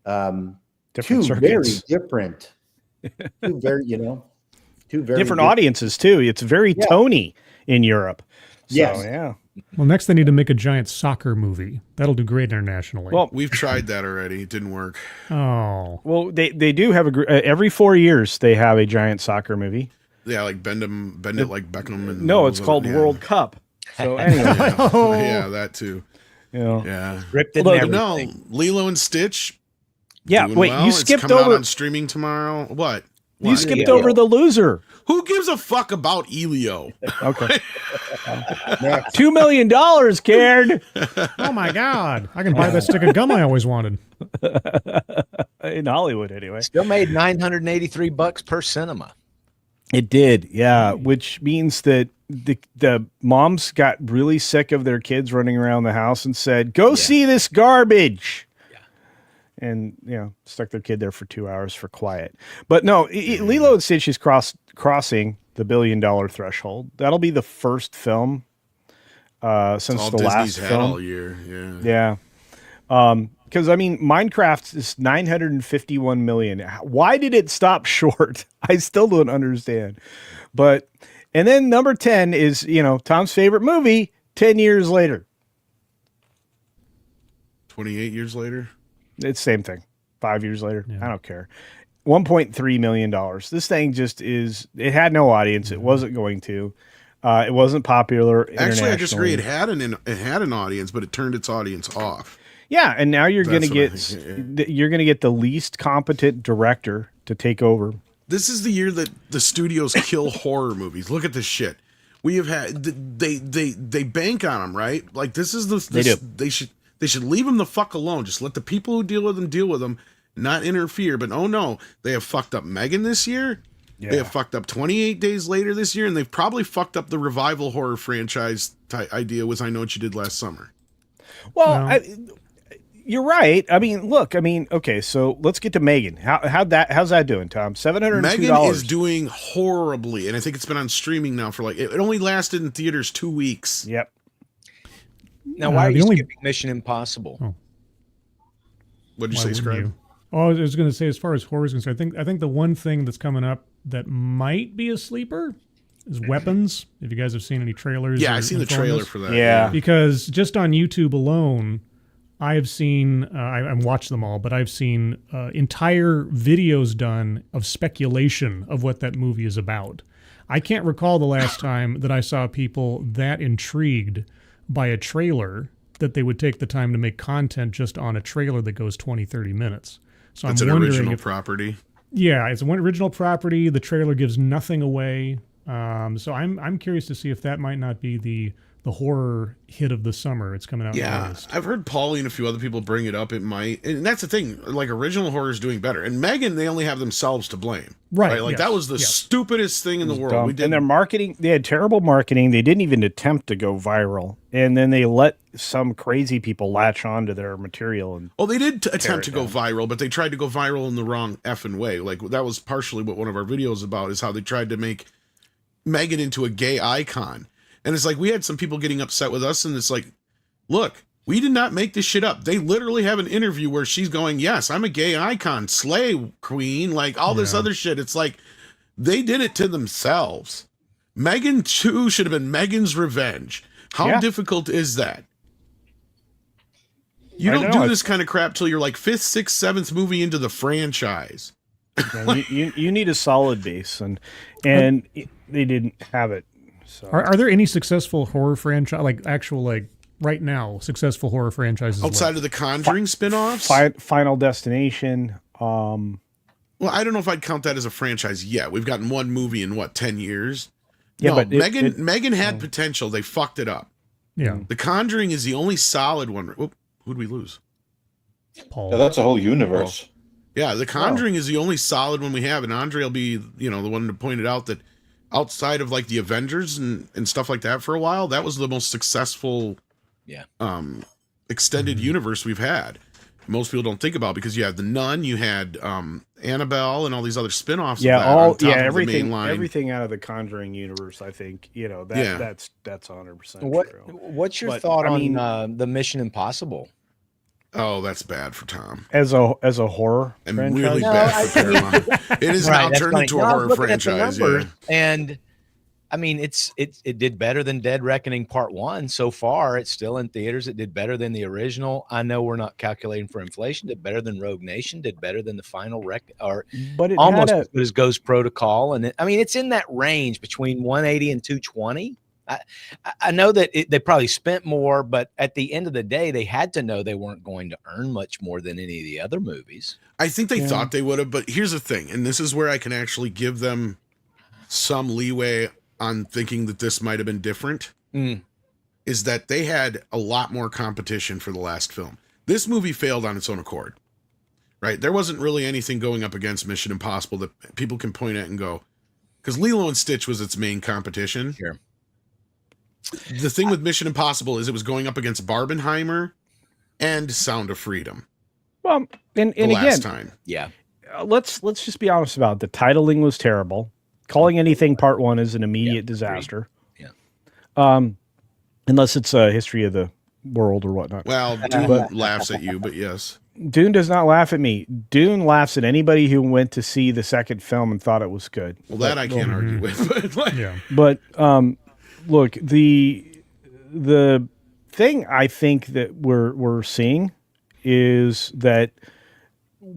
two very different, two very different audiences too. It's very Tony in Europe. So, yeah. Well, next they need to make a giant soccer movie. That'll do great internationally. Well, we've tried that already. It didn't work. Oh. Well, they do have every 4 years they have a giant soccer movie. Yeah, like bend it like Beckham. And no, it's called World Cup. So anyway, yeah, that too. Yeah. No, Lilo and Stitch. Yeah, wait, you skipped it's coming over out on streaming tomorrow. What? You skipped over The Loser. Who gives a fuck about Elio? Okay. Next. $2 million, Cairn. Oh my God! I can buy that stick of gum I always wanted. In Hollywood, anyway. Still made $983 per cinema. It did, yeah. Which means that the moms got really sick of their kids running around the house and said, "Go see this garbage." Yeah. And stuck their kid there for 2 hours for quiet. But no, Lilo and Stitch is crossing the $1 billion threshold. That'll be the first film since all the Disney's last had film all year. Yeah. Because Minecraft is 951 million. Why did it stop short? I still don't understand. But and then number 10 is Tom's favorite movie. 10 years later, 28 years later. it's the same thing. 5 years later, I don't care. $1.3 million. This thing just is. It had no audience. It wasn't going to. It wasn't popular. Actually, I disagree. It had an audience, but it turned its audience off. Yeah, and now you're going to That's get what I think, you're going to get the least competent director to take over. This is the year that the studios kill horror movies. Look at this shit. We have had they bank on them, right? Like this is They do. they should leave them the fuck alone. Just let the people who deal with them, not interfere. But oh no, they have fucked up Megan this year. Yeah. They have fucked up 28 Days Later this year, and they've probably fucked up the revival horror franchise idea was I Know What You Did Last Summer. Well, No. you're right. I mean, look. I mean, okay. So let's get to Megan. How's that doing, Tom? $702. Megan is doing horribly, and I think it's been on streaming now for it only lasted in theaters 2 weeks. Yep. Now, why are the you only- skipping Mission Impossible? What'd you Why say, wouldn't Scribe? you? Oh, I was going to say, as far as horror is concerned, I think the one thing that's coming up that might be a sleeper is Weapons. If you guys have seen any trailers, Yeah, or I seen the info on trailer this. for that. Yeah. Because just on YouTube alone, I have seen, I've watched them all, but I've seen entire videos done of speculation of what that movie is about. I can't recall the last time that I saw people that intrigued by a trailer that they would take the time to make content just on a trailer that goes 20, 30 minutes. So It's I'm an wondering original if, property. yeah, it's one original property. The trailer gives nothing away. So I'm curious to see if that might not be the horror hit of the summer. It's coming out. in Yeah, August. I've heard Paulie and a few other people bring it up. It might, and that's the thing. Like original horror is doing better, and Megan, they only have themselves to blame. Right, Like yes, that was the yes. stupidest thing in the world. Dumb. We did. And their marketing, they had terrible marketing. They didn't even attempt to go viral. And then they let some crazy people latch on to their material. And Oh, they did attempt to it go down. viral, but they tried to go viral in the wrong effing way. Like that was partially what one of our videos is about, is how they tried to make Megan into a gay icon. And it's like we had some people getting upset with us, and it's like, look, we did not make this shit up. They literally have an interview where she's going, "Yes, I'm a gay icon, slay queen," like all this Yeah. other shit. It's like they did it to themselves. Megan 2 should have been Megan's Revenge. How Yeah. difficult is that? You I don't know, do this kind of crap till you're like 5th, 6th, 7th movie into the franchise. yeah, you need a solid base. And they didn't have it. So Are there any successful horror franchise, like actual, like right now, successful horror franchises Outside left? of the Conjuring spin-offs? Final Destination. Well, I don't know if I'd count that as a franchise yet. We've gotten one movie in 10 years? Yeah, No, but Megan had potential. They fucked it up. Yeah, The Conjuring is the only solid one. Whoop, who'd we lose? Paul. Yeah, that's a whole universe. Yeah, The Conjuring is the only solid one we have, and Andre will be, the one to point it out that outside of like the Avengers and stuff like that for a while, that was the most successful extended universe we've had. Most people don't think about, because you had The Nun, you had Annabelle, and all these other spin-offs yeah, of that all on top of everything the main line. everything out of the Conjuring universe. I think that's 100% true. What's your But, thought I on mean- the Mission Impossible? Oh, that's bad for Tom. As a horror And franchise? really No, bad for Paramount. It is now that's turned funny. into No, a I was horror looking at the franchise. numbers, Yeah. And I mean, it did better than Dead Reckoning Part 1 so far. It's still in theaters. It did better than the original. I know we're not calculating for inflation. Did better than Rogue Nation. Did better than the final or But it almost had as good as Ghost Protocol. And I mean, it's in that range between 180 and 220. I know that they probably spent more, but at the end of the day, they had to know they weren't going to earn much more than any of the other movies. I think they thought they would have, but here's the thing, and this is where I can actually give them some leeway on thinking that this might have been different. is that they had a lot more competition for the last film. This movie failed on its own accord, right? There wasn't really anything going up against Mission Impossible that people can point at and go, because Lilo and Stitch was its main competition. Sure. The thing with Mission Impossible is it was going up against Barbenheimer and Sound of Freedom. Well, and the last time. Yeah. Let's just be honest about it. The titling was terrible. Calling anything part 1 is an immediate disaster. Yeah. Unless it's a history of the world or whatnot. Well, Dune laughs at you, but yes. Dune does not laugh at me. Dune laughs at anybody who went to see the second film and thought it was good. Well, that I can't argue with. But Yeah. But look, the thing I think that we're seeing is that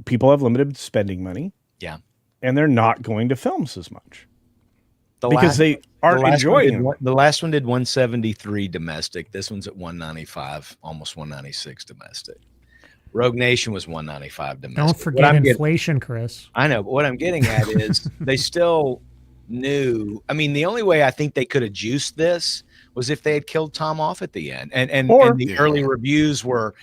people have limited spending money. Yeah. And they're not going to films as much The because they aren't enjoying them. The last one did 173 domestic. This one's at 195, almost 196 domestic. Rogue Nation was 195 domestic. Don't forget inflation, Chris. I know, but what I'm getting at is they still knew. I mean, the only way I think they could have juiced this was if they had killed Tom off at the end. And the early reviews were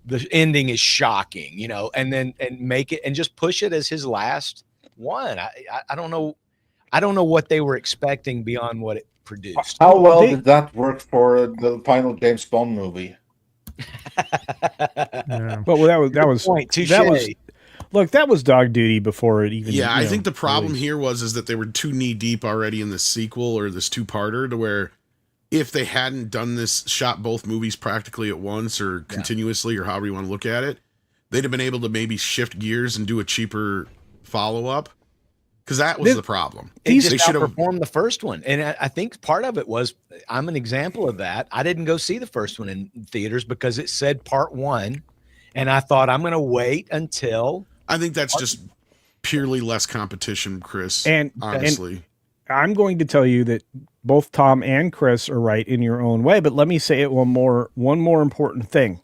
the ending is shocking, you know, and make it and just push it as his last one. I don't know. I don't know what they were expecting beyond what it produced. How well did that work for the final James Bond movie? Yeah. But that was look, that was dog duty before it even. Yeah, I think the problem here is that they were too knee deep already in the sequel or this 2-parter to where if they hadn't done this, shot both movies practically at once or continuously or however you want to look at it, they'd have been able to maybe shift gears and do a cheaper follow-up. Because that was the problem. They should have performed the first one. And I think part of it was, I'm an example of that. I didn't go see the first one in theaters because it said part 1. And I thought, I'm going to wait until. I think that's just purely less competition, Chris. And honestly. And I'm going to tell you that both Tom and Chris are right in your own way. But let me say it one more important thing.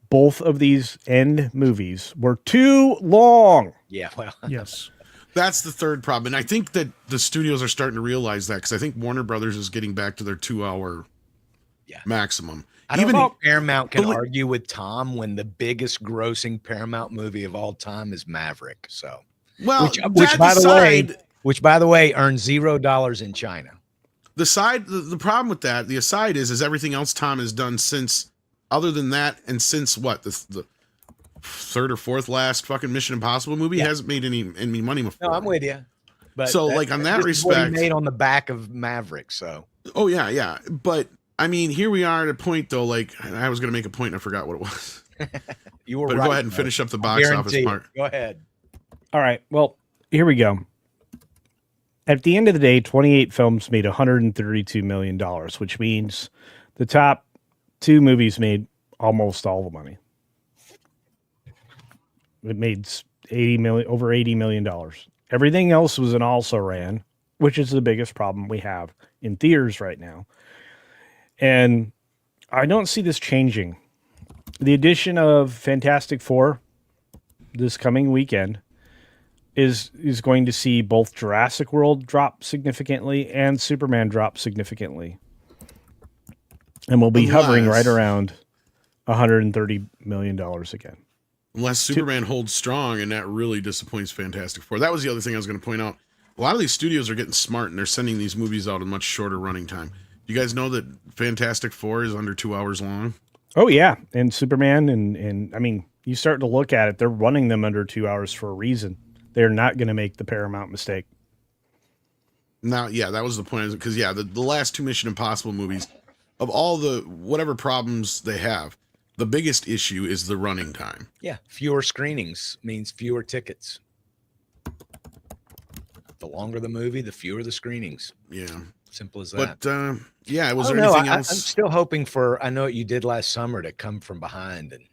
Both of these end movies were too long. Yeah, well. Yes. That's the third problem. And I think that the studios are starting to realize that because I think Warner Brothers is getting back to their 2-hour maximum. I don't know if Paramount can argue with Tom when the biggest grossing Paramount movie of all time is Maverick. So, well, which by the way, earned $0 in China. The problem with that, the aside is everything else Tom has done since, other than that, and since what the third or fourth last fucking Mission Impossible movie hasn't made any money before. No, I'm with you. But so, like on that respect, made on the back of Maverick. So, oh yeah. But I mean, here we are at a point though. Like I was going to make a point, and I forgot what it was. You were but right, go ahead and finish up the box office part. Go ahead. All right. Well, here we go. At the end of the day, 28 films made $132 million, which means the top 2 movies made almost all the money. It made over $80 million. Everything else was an also ran, which is the biggest problem we have in theaters right now. And I don't see this changing. The addition of Fantastic Four this coming weekend is going to see both Jurassic World drop significantly and Superman drop significantly. And we'll be hovering right around $130 million again. Unless Superman holds strong, and that really disappoints Fantastic Four. That was the other thing I was going to point out. A lot of these studios are getting smart, and they're sending these movies out in much shorter running time. You guys know that Fantastic Four is under 2 hours long? Oh, yeah. And Superman, and I mean, you start to look at it, they're running them under 2 hours for a reason. They're not going to make the Paramount mistake. Now, yeah, that was the point. Because, yeah, the last 2 Mission Impossible movies, of all the whatever problems they have, the biggest issue is the running time. Yeah, fewer screenings means fewer tickets. The longer the movie, the fewer the screenings. Yeah. Simple as that. But, yeah, was there anything else? I'm still hoping for, I know what you did last summer, to come from behind. And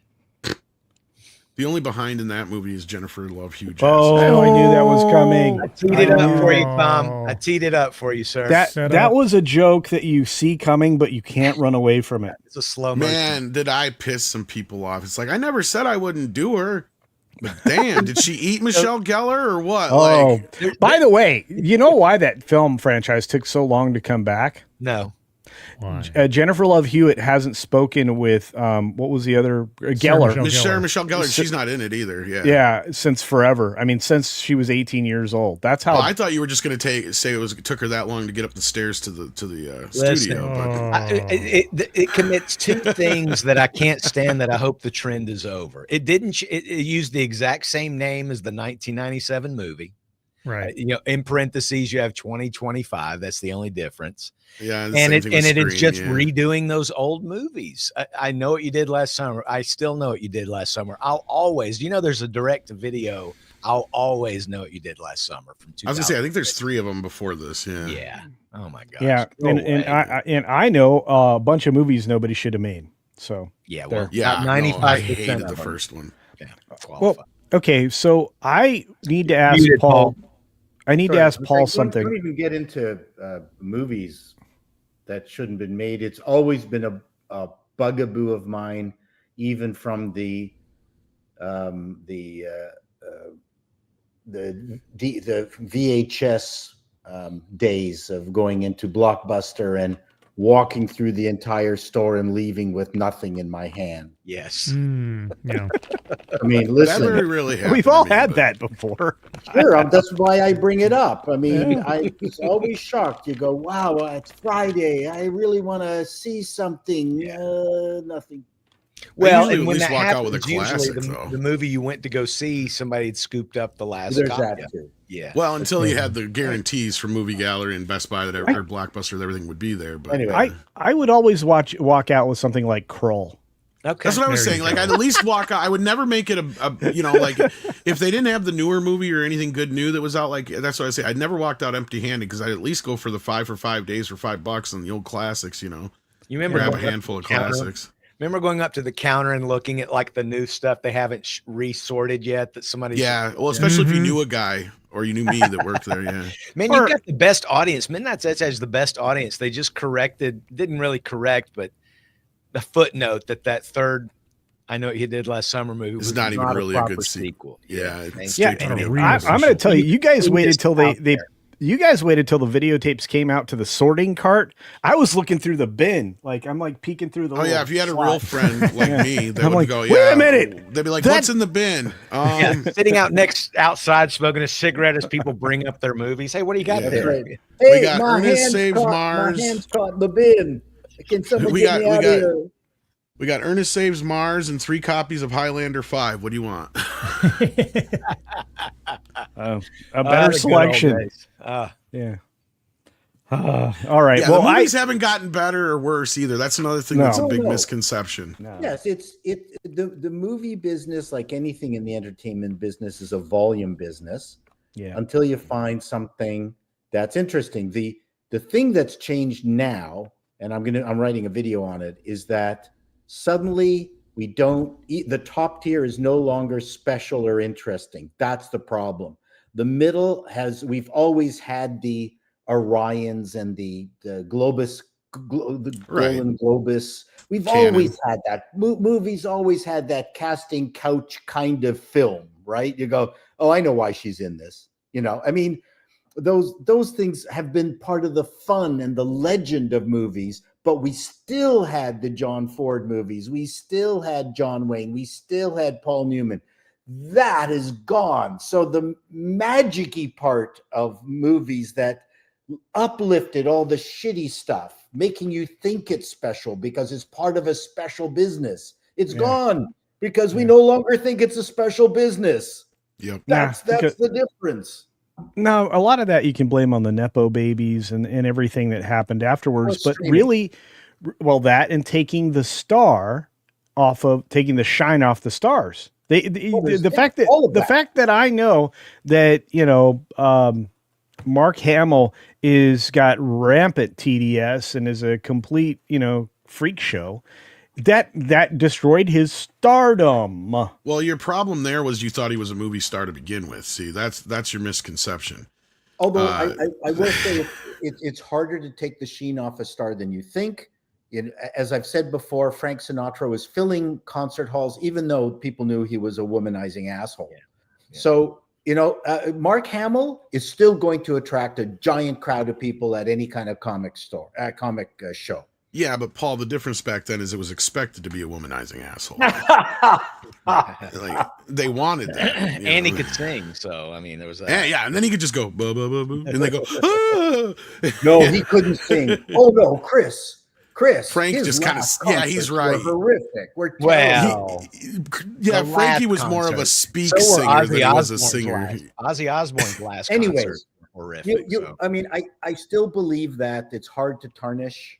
the only behind in that movie is Jennifer Love Hewitt. Oh, I knew that was coming. I teed it up for you, Tom. I teed it up for you, sir. That was a joke that you see coming, but you can't run away from it. It's a slow motion. Man, did I piss some people off? It's like, I never said I wouldn't do her. But damn, did she eat Michelle Gellar or what? Oh, by the way, you know why that film franchise took so long to come back? No. Why? Jennifer Love Hewitt hasn't spoken with what was the other Geller? Michelle Michelle Gellar. She's not in it either. Yeah. Yeah, since forever. I mean, since she was 18 years old. That's how. Oh, I thought you were just going to say it took her that long to get up the stairs to the Listen, studio. But it commits two things that I can't stand that I hope the trend is over. It didn't. It used the exact same name as the 1997 movie. Right. In parentheses, you have 2025. That's the only difference. yeah, And it is just yeah. redoing those old movies. I know what you did last summer. I still know what you did last summer. I'll always, there's a direct to video. I'll always know what you did last summer from 2000. I was gonna say, I think there's 3 of them before this. Yeah. Yeah. Oh my gosh. Yeah, Go and away. I know a bunch of movies nobody should have made. So Yeah. there. Well, Yeah. about 95%. I hated of the them. first one. Yeah. Well, okay, so I need to ask Muted, Paul. Paul. I need to Sorry, ask I'm Paul saying, something. Don't even get into movies that shouldn't have been made. It's always been a bugaboo of mine, even from the VHS days of going into Blockbuster and walking through the entire store and leaving with nothing in my hand. Yes. Yeah. I mean, That listen, very really happened. We've all to me, had but- that before. sure, that's why I bring it up. I mean, I was always shocked. You go, wow, it's Friday. I really want to see something. Nothing. Well, usually and at when least that walk out happens, with a usually classic, though. the movie you went to go see, somebody had scooped up the last There's copy. that too. Yeah. Well, until you had the guarantees from Movie Gallery and Best Buy that or Blockbuster, that everything would be there. But Anyway. I would always walk out with something like Kroll. Okay. that's what I was There you saying. Like, go. I'd at least walk out. I would never make it like if they didn't have the newer movie or anything good new that was out. Like, that's what I say. I'd never walked out empty handed because I'd at least go for the 5 for 5 days for $5 and the old classics. You remember Grab a going up handful to of the counter? classics. Remember going up to the counter and looking at like the new stuff they haven't resorted yet that somebody. Yeah, well, especially if you knew a guy or you knew me that worked there. Yeah, Man, you've got the best audience. Midnight Edge has the best audience. They just didn't really correct, but the footnote that third I Know What You Did Last Summer movie it's was not even really a proper good sequel. Yeah, Thank it's you. straight to Yeah, video. real I'm going to tell you, you guys waited just till out they there. you guys waited till the videotapes came out to the sorting cart. I was looking through the bin, I'm like peeking through the. Oh yeah, little if you had a slot. real friend like me, they I'm would like, go, "Wait "Yeah." a minute, They'd be like, that- "What's in the bin?" Yeah, sitting outside smoking a cigarette as people bring up their movies. Hey, what do you got Yeah. there? Right. Hey, got my Ernest hand's Saves caught, Mars. My hand's caught in the bin. Can someone We get got- me we out got- of here? We got Ernest Saves Mars and 3 copies of Highlander 5. What do you want? A Ah, better the good selection. old days. Yeah. All right. Yeah, well, the movies haven't gotten better or worse either. That's another thing that's a No. big No. misconception. Yes, the movie business, like anything in the entertainment business, is a volume business yeah. until you find something that's interesting. The thing that's changed now, and I'm writing a video on it, is that suddenly the top tier is no longer special or interesting. That's the problem. The middle we've always had the Orions and the Globus, the Right. Golden Globus. We've Canon. always had that. Movies always had that casting couch kind of film, right? You go, oh, I know why she's in this. I mean, those things have been part of the fun and the legend of movies, but we still had the John Ford movies. We still had John Wayne. We still had Paul Newman. That is gone. So the magic-y part of movies that uplifted all the shitty stuff, making you think it's special because it's part of a special business, it's gone because we no longer think it's a special business. Yep. That's because- the difference. No, a lot of that you can blame on the Nepo babies and everything that happened afterwards. Oh, But streaming. really, well, that and taking the shine off the stars. The fact that I know that Mark Hamill got rampant TDS and is a complete freak show. That destroyed his stardom. Well, your problem there was you thought he was a movie star to begin with. See, that's your misconception. Although I will say it's harder to take the sheen off a star than you think. As I've said before, Frank Sinatra was filling concert halls, even though people knew he was a womanizing asshole. Yeah. So Mark Hamill is still going to attract a giant crowd of people at any kind of comic show. Yeah, but Paul, the difference back then is it was expected to be a womanizing asshole. Like, they wanted that. And he could sing, so I mean, there was that. Yeah, and then he could just go, boo, boo, boo, boo, and they go, ah! No, he couldn't sing. Oh no, Chris. Frank just kind of, yeah, he's right. Were horrific. We're Well, yeah, the Frankie last was more of a concert. speak So were singer than he Ozzy was a Osbourne's singer. last- Ozzy Osbourne's last Anyways, concert. Horrific. so. I mean, I still believe that it's hard to tarnish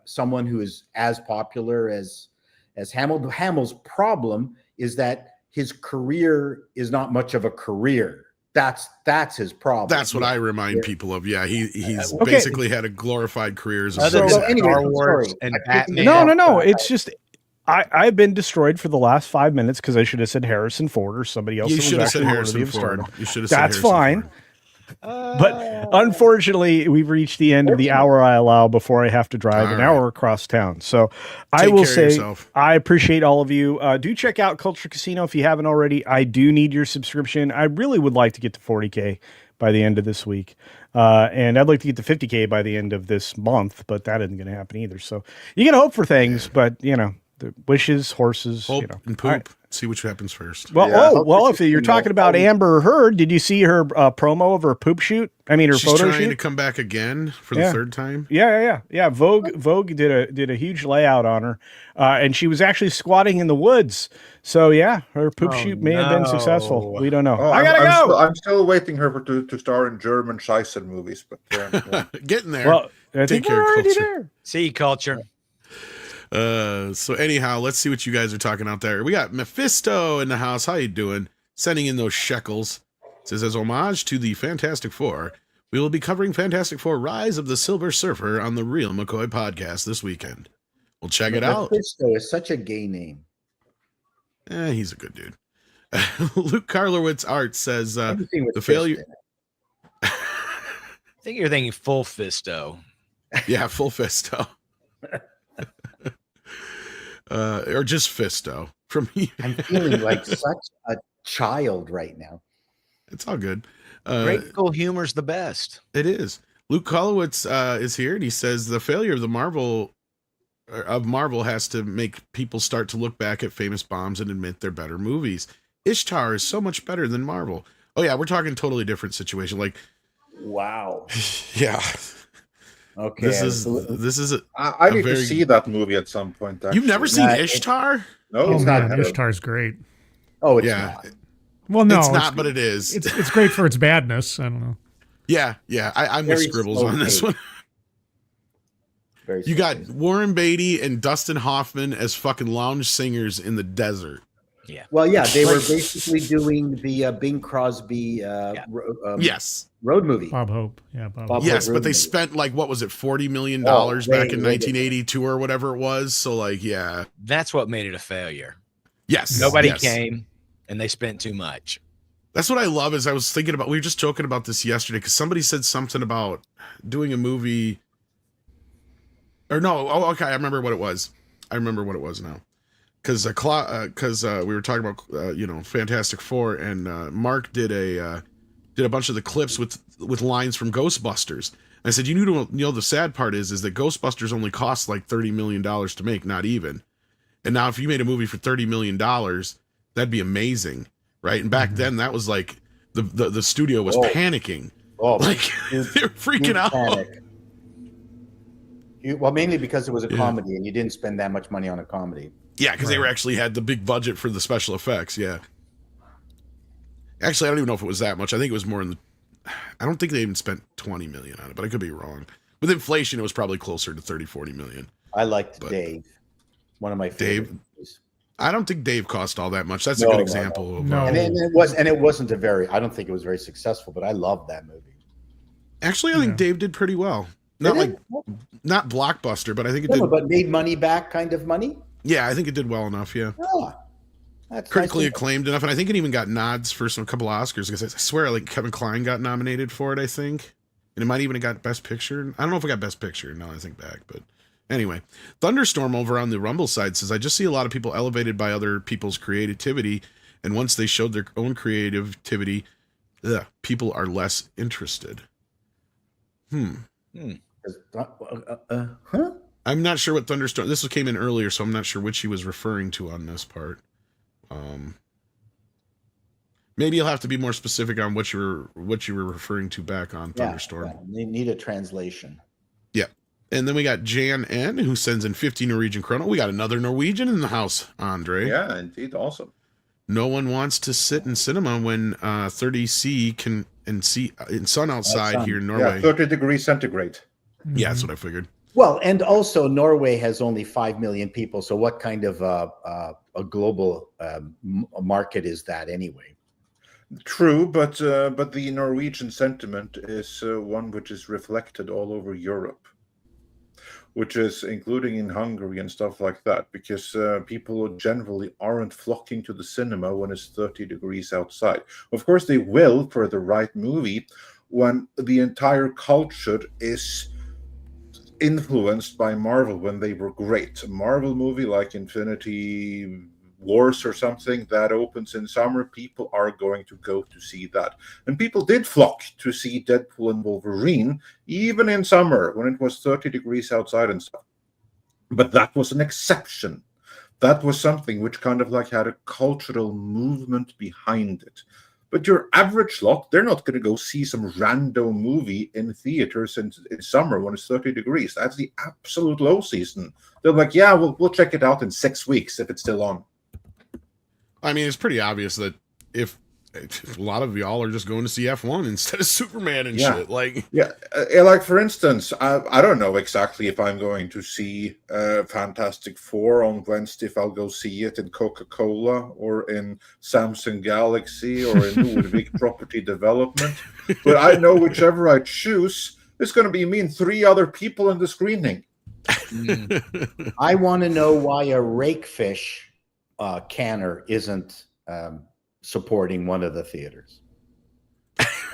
someone who is as popular as Hamill. Hamill's problem is that his career is not much of a career. That's his problem. That's what I remind people of. Yeah, he's Okay. basically had a glorified career as a Other singer. than anyway, Star I'm Wars sorry. and I couldn't- Batman. No. It's just I've been destroyed for the last 5 minutes because I should have said Harrison Ford or somebody else. You that was should have said actually Harrison worthy of Ford. stardom. You should have said That's Harrison fine. Ford. But unfortunately, we've reached the end of the hour I allow before I have to drive an hour across town. So I Take will care of say yourself. I appreciate all of you. Do check out Culture Casino if you haven't already. I do need your subscription. I really would like to get to 40K by the end of this week. And I'd like to get to 50K by the end of this month, but that isn't going to happen either. So you can hope for things, but the wishes, horses, Hope and poop. All right. See which happens first. Well, Yeah, if you're talking about Amber Heard, did you see her promo of her poop shoot? I mean, her She's photo trying shoot. to come back again for Yeah. the third time. Yeah. Vogue did a huge layout on her, and she was actually squatting in the woods. So yeah, her poop shoot may have been successful. We don't know. Oh, I gotta go. I'm still waiting her to star in German Scheissen movies, but yeah. Getting there. Well, I Take think care, we're already Culture. there. See culture. So anyhow, let's see what you guys are talking out there. We got Mephisto in the house. How you doing? Sending in those shekels. Says, as homage to the Fantastic Four, we will be covering Fantastic Four Rise of the Silver Surfer on the Real McCoy podcast this weekend. We'll check it out. Mephisto is such a gay name. He's a good dude. Luke Karlowitz Art says, Anything with the fist failure- in it. I think you're thinking full fisto. yeah, full Fisto. Or just Fisto from me. I'm feeling like such a child right now. It's all good. Great school humor's the best. It is. Luke Kolowitz is here, and he says the failure of Marvel has to make people start to look back at famous bombs and admit they're better movies. Ishtar is so much better than Marvel. Oh yeah, we're talking totally different situation. Like, Wow. yeah, Okay. this is a, I A need very- to see that movie at some point. you've never actually. seen Nah, Ishtar? No, Oh it's man, not. Ishtar's great. Oh, it's Yeah, not. Well, no, it's not, but it is. It's great for its badness. I don't know. Yeah. I'm with Very Scribbles slow on this pace. one. Very You got slow. Warren Beatty and Dustin Hoffman as fucking lounge singers in the desert. Well, yeah, they were basically doing the Bing Crosby Yes. road movie. Bob Hope. Yeah, Bob. Bob Hope. Yes, Hope but they movie. spent like what was it, $40 million Oh, back in way 1982 or whatever it was. So like, yeah. That's what made it a failure. Yes. Nobody yes. came, and they spent too much. That's what I love is I was thinking about, we were just joking about this yesterday because somebody said something about doing a movie or no. Oh, okay. I remember what it was. I remember what it was now. Cause we were talking about, Fantastic Four and Mark did a bunch of the clips with lines from Ghostbusters. And I said, you know, the sad part is that Ghostbusters only cost like $30 million to make, not even. And now if you made a movie for $30 million, that'd be amazing. Right. And back then that was like the studio was panicking. Oh, Like they were freaking out. panic. Well, mainly because it was a comedy and you didn't spend that much money on a comedy. Yeah, because they were actually had the big budget for the special effects. Yeah. Actually, I don't even know if it was that much. I think it was more in the. I don't think they even spent 20 million on it, but I could be wrong. With inflation, it was probably closer to 30, 40 million. I liked But- Dave. One of my favorite Dave? movies. I don't think Dave cost all that much. That's a No, good no, example of. no. And it wasn't I don't think it was very successful, but I loved that movie. Actually, I think Yeah. Dave did pretty well. Not Did like it? not blockbuster, but I think it No, did. but made money back kind of money. Yeah, I think it did well enough. Yeah. Ah, that's Critically nice to know. acclaimed enough, and I think it even got nods for a couple of Oscars. Because I swear, like Kevin Kline got nominated for it, I think, and it might even have got Best Picture. I don't know if it got Best Picture. Now I think back, but anyway, Thunderstorm over on the Rumble side says, "I just see a lot of people elevated by other people's creativity And once they showed their own creativity, people are less interested. Huh? I'm not sure what Thunderstorm. This came in earlier, so I'm not sure which he was referring to on this part. Maybe you'll have to be more specific on what you were referring to back on Thunderstorm. They need a translation. Yeah. And then we got Jan N, who sends in 50 Norwegian krona. We got another Norwegian in the house, Andre. Yeah, indeed. Awesome. No one wants to sit in cinema when 30C can and see in sun outside here in Norway. Yeah, 30 degrees centigrade. Yeah, that's what I figured. Well, and also Norway has only 5 million people. So what kind of a global market is that anyway? True, but the Norwegian sentiment is one which is reflected all over Europe, which is including in Hungary and stuff like that, because people generally aren't flocking to the cinema when it's 30 degrees outside. Of course, they will for the right movie when the entire culture is influenced by Marvel when they were great. A Marvel movie like Infinity Wars or something that opens in summer, people are going to go to see that. And people did flock to see Deadpool and Wolverine, even in summer when it was 30 degrees outside and stuff. But that was an exception. That was something which kind of like had a cultural movement behind it. But your average lot, they're not going to go see some random movie in theaters in summer when it's 30 degrees. That's the absolute low season. They're like, yeah, we'll check it out in 6 weeks if it's still on. I mean, it's pretty obvious that if a lot of y'all are just going to see F1 instead of Superman and shit. Like, like for instance, I don't know exactly if I'm going to see Fantastic Four on Wednesday, if I'll go see it in Coca-Cola or in Samsung Galaxy or in Nordic Property Development. But I know whichever I choose, it's going to be me and 3 other people in the screening. I want to know why a rakefish canner isn't supporting one of the theaters.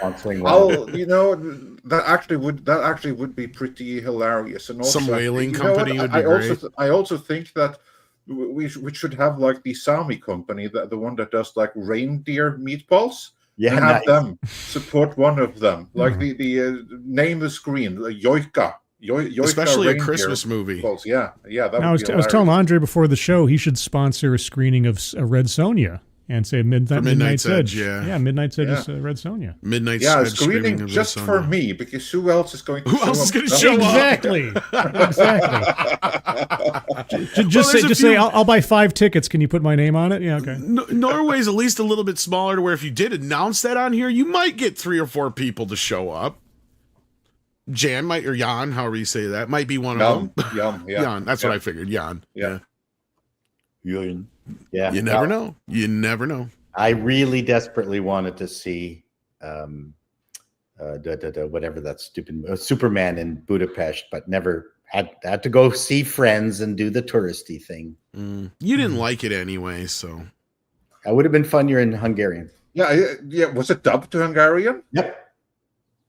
Well, you know, that actually would be pretty hilarious, and also some whaling company would be great. I also think that we should have like the Sami company, the one that does like reindeer meatballs. Yeah, and have them support one of them, like the name the screen, like Yoika. Especially a Christmas movie. Meatballs. Yeah. That I was telling Andre before the show he should sponsor a screening of Red Sonja. And say Midnight's Edge. Yeah, Midnight's Edge is Red Sonja. Midnight's Edge screening just for me, because who else is going to show up? Exactly. Just say I'll buy 5 tickets. Can you put my name on it? Yeah, okay. Norway's at least a little bit smaller to where if you did announce that on here, you might get 3 or 4 people to show up. Jan might, or Jan, however you say that, might be one of them. Jan, that's what I figured. Jan. Yeah. Yeah, you never know. You never know. I really desperately wanted to see whatever that stupid Superman in Budapest, but never had to go see friends and do the touristy thing. You didn't like it anyway, so that would have been funnier in Hungarian. Yeah. Was it dubbed to Hungarian? Yep.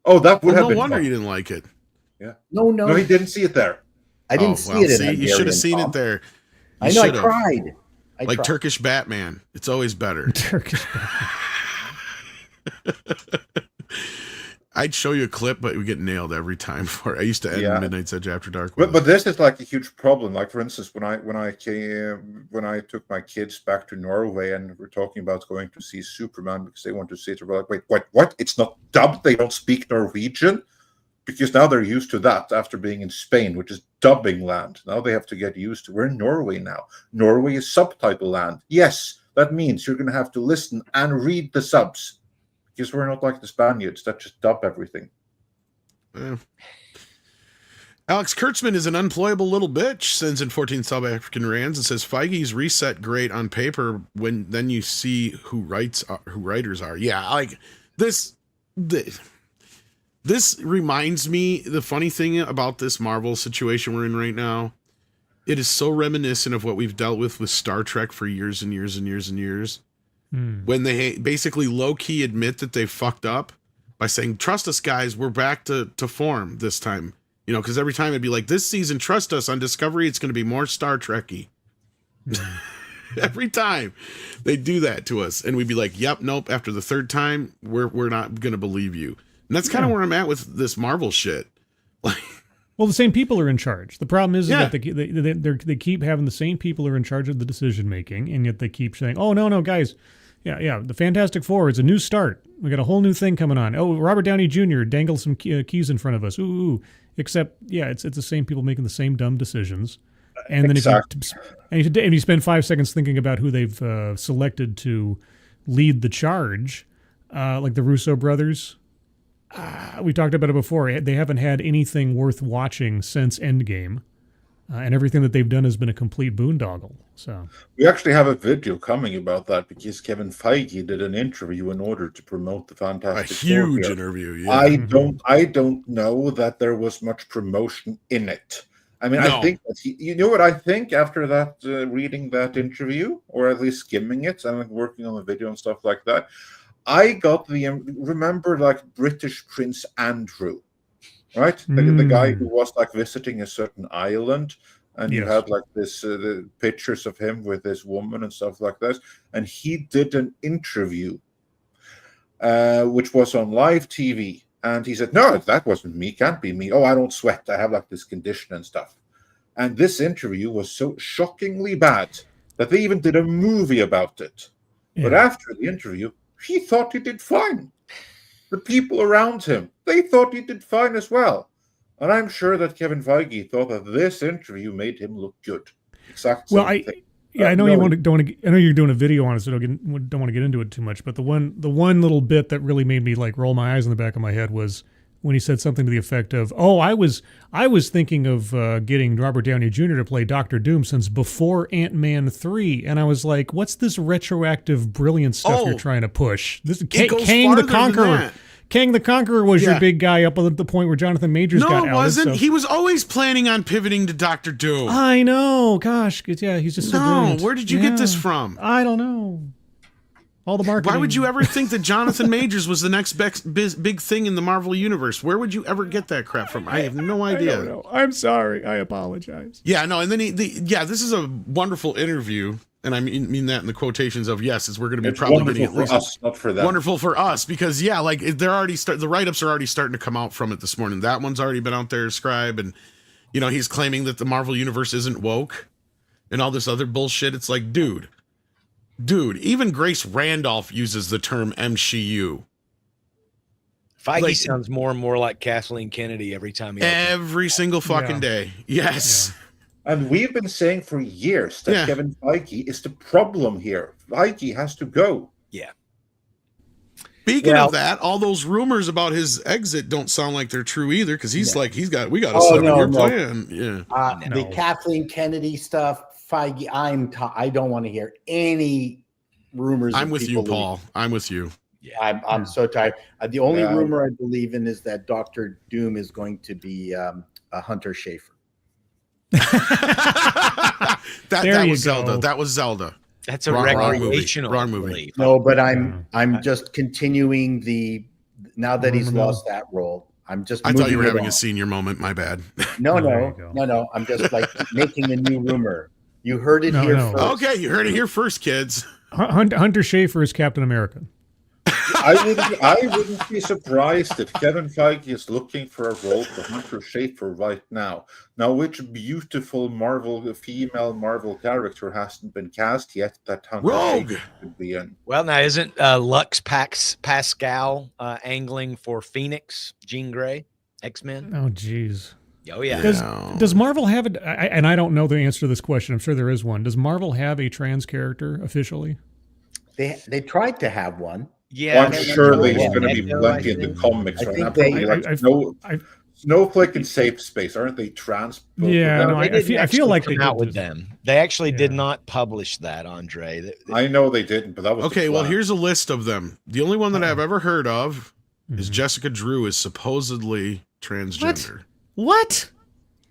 Oh, that would have been. No wonder fun. You didn't like it. Yeah. No, he didn't see it there. I didn't see it in Hungarian. You should have seen it there. I know. I cried. Like Turkish Batman. It's always better. Turkish Batman. I'd show you a clip, but we get nailed every time for it. I used to end Midnight's Edge After Dark. But this is like a huge problem. Like for instance, when I took my kids back to Norway and we're talking about going to see Superman because they want to see it, we're like, wait, what? It's not dubbed? They don't speak Norwegian? Because now they're used to that after being in Spain, which is dubbing land. Now they have to get used to. We're in Norway now. Norway is subtitle land. Yes, that means you're going to have to listen and read the subs. Because we're not like the Spaniards that just dub everything. Yeah. Alex Kurtzman is an unployable little bitch, sends in 14 South African rands and says Feige's reset great on paper when then you see who writers are. Yeah, like this reminds me, the funny thing about this Marvel situation we're in right now, it is so reminiscent of what we've dealt with Star Trek for years and years and years and years. When they basically low-key admit that they fucked up by saying, trust us, guys, we're back to form this time. You know, because every time it'd be like, this season, trust us, on Discovery, it's going to be more Star Trek-y. Every time they do that to us, and we'd be like, "Yep, nope." After the third time, we're not gonna believe you, and that's kind of where I'm at with this Marvel shit. Like, Well, the same people are in charge. The problem is Yeah. that they keep having the same people are in charge of the decision making, and yet they keep saying, "Oh no, guys, yeah, the Fantastic Four is a new start. We got a whole new thing coming on. Oh, Robert Downey Jr. dangled some keys in front of us. Ooh. Except, yeah, it's the same people making the same dumb decisions." And then if you spend 5 seconds thinking about who they've selected to lead the charge, like the Russo brothers, we talked about it before. They haven't had anything worth watching since Endgame, and everything that they've done has been a complete boondoggle. So We actually have a video coming about that because Kevin Feige did an interview in order to promote the a Fantastic Four huge here. interview. Yeah. I don't know that there was much promotion in it. I mean, No. I think that you know what I think after that reading that interview, or at least skimming it and like working on the video and stuff like that. I got remember like British Prince Andrew, right? The guy who was like visiting a certain island, and you Yes. had like this the pictures of him with this woman and stuff like this, and he did an interview, which was on live TV, and he said, "No, that wasn't me. Can't be me. Oh, I don't sweat. I have like this condition and stuff." And this interview was so shockingly bad that they even did a movie about it. But Yeah. after the interview, he thought he did fine. The people around him, they thought he did fine as well. And I'm sure that Kevin Feige thought that this interview made him look good. Exactly. Well, I know I know you're doing a video on it, so don't want to get into it too much. But the one little bit that really made me like roll my eyes in the back of my head was when he said something to the effect of, "Oh, I was thinking of getting Robert Downey Jr. to play Doctor Doom since before Ant-Man 3," and I was like, "What's this retroactive brilliant stuff you're trying to push?" This It goes Kang farther the than Conqueror. that. Kang the Conqueror was your big guy up at the point where Jonathan Majors got outed. No, it wasn't. so- He was always planning on pivoting to Doctor Doom. I know. Gosh, yeah, he's just so No, brilliant. where did you get this Yeah. from? I don't know. All the marketing. Why would you ever think that Jonathan Majors was the next big thing in the Marvel universe? Where would you ever get that crap from? I have no idea. I don't know. I'm sorry. I apologize. Yeah, no, and then this is a wonderful interview, and I mean that in the quotations of yes, we're going to be It's probably wonderful getting at for least us, not for them. wonderful for us because yeah, like they're already the write-ups are already starting to come out from it this morning. That one's already been out there, Scribe, and he's claiming that the Marvel universe isn't woke and all this other bullshit. It's like, dude, even Grace Randolph uses the term MCU. Feige sounds more and more like Kathleen Kennedy every time he Every single fucking day. Yes. And we've been saying for years that Kevin Feige is the problem here. Feige has to go. Yeah. Speaking of that, all those rumors about his exit don't sound like they're true either, because he's like, we got a 7-year plan. Yeah. The Kathleen Kennedy stuff, Feige, I don't want to hear any rumors. I'm with you, Paul. I'm with you. Yeah. I'm so tired. The only rumor I believe in is that Doctor Doom is going to be a Hunter Schafer. that was Zelda. That was Zelda. That's a recreational wrong movie. No, but I'm just continuing now that he's lost that role. I thought you were having a senior moment. My bad. No. I'm just like making a new rumor. You heard it here first. Okay, you heard it here first, kids. Hunter Schafer is Captain America. I wouldn't be surprised if Kevin Feige is looking for a role for Hunter Schafer right now. Now, which beautiful female Marvel character hasn't been cast yet that Hunter Schafer could be in? Well, now isn't Lux Pascal angling for Phoenix, Jean Grey, X-Men? Oh, geez. Oh, yeah. Does Marvel have it? And I don't know the answer to this question. I'm sure there is one. Does Marvel have a trans character officially? They tried to have one. Yeah, I'm sure there's going to be plenty in the comics right now. Snowflake and Safe Space, aren't they trans? Yeah, no, I feel like they out with them. They actually did not publish that, Andre. I know they didn't, but that was okay. Well, here's a list of them. The only one that I've ever heard of is Jessica Drew is supposedly transgender. What?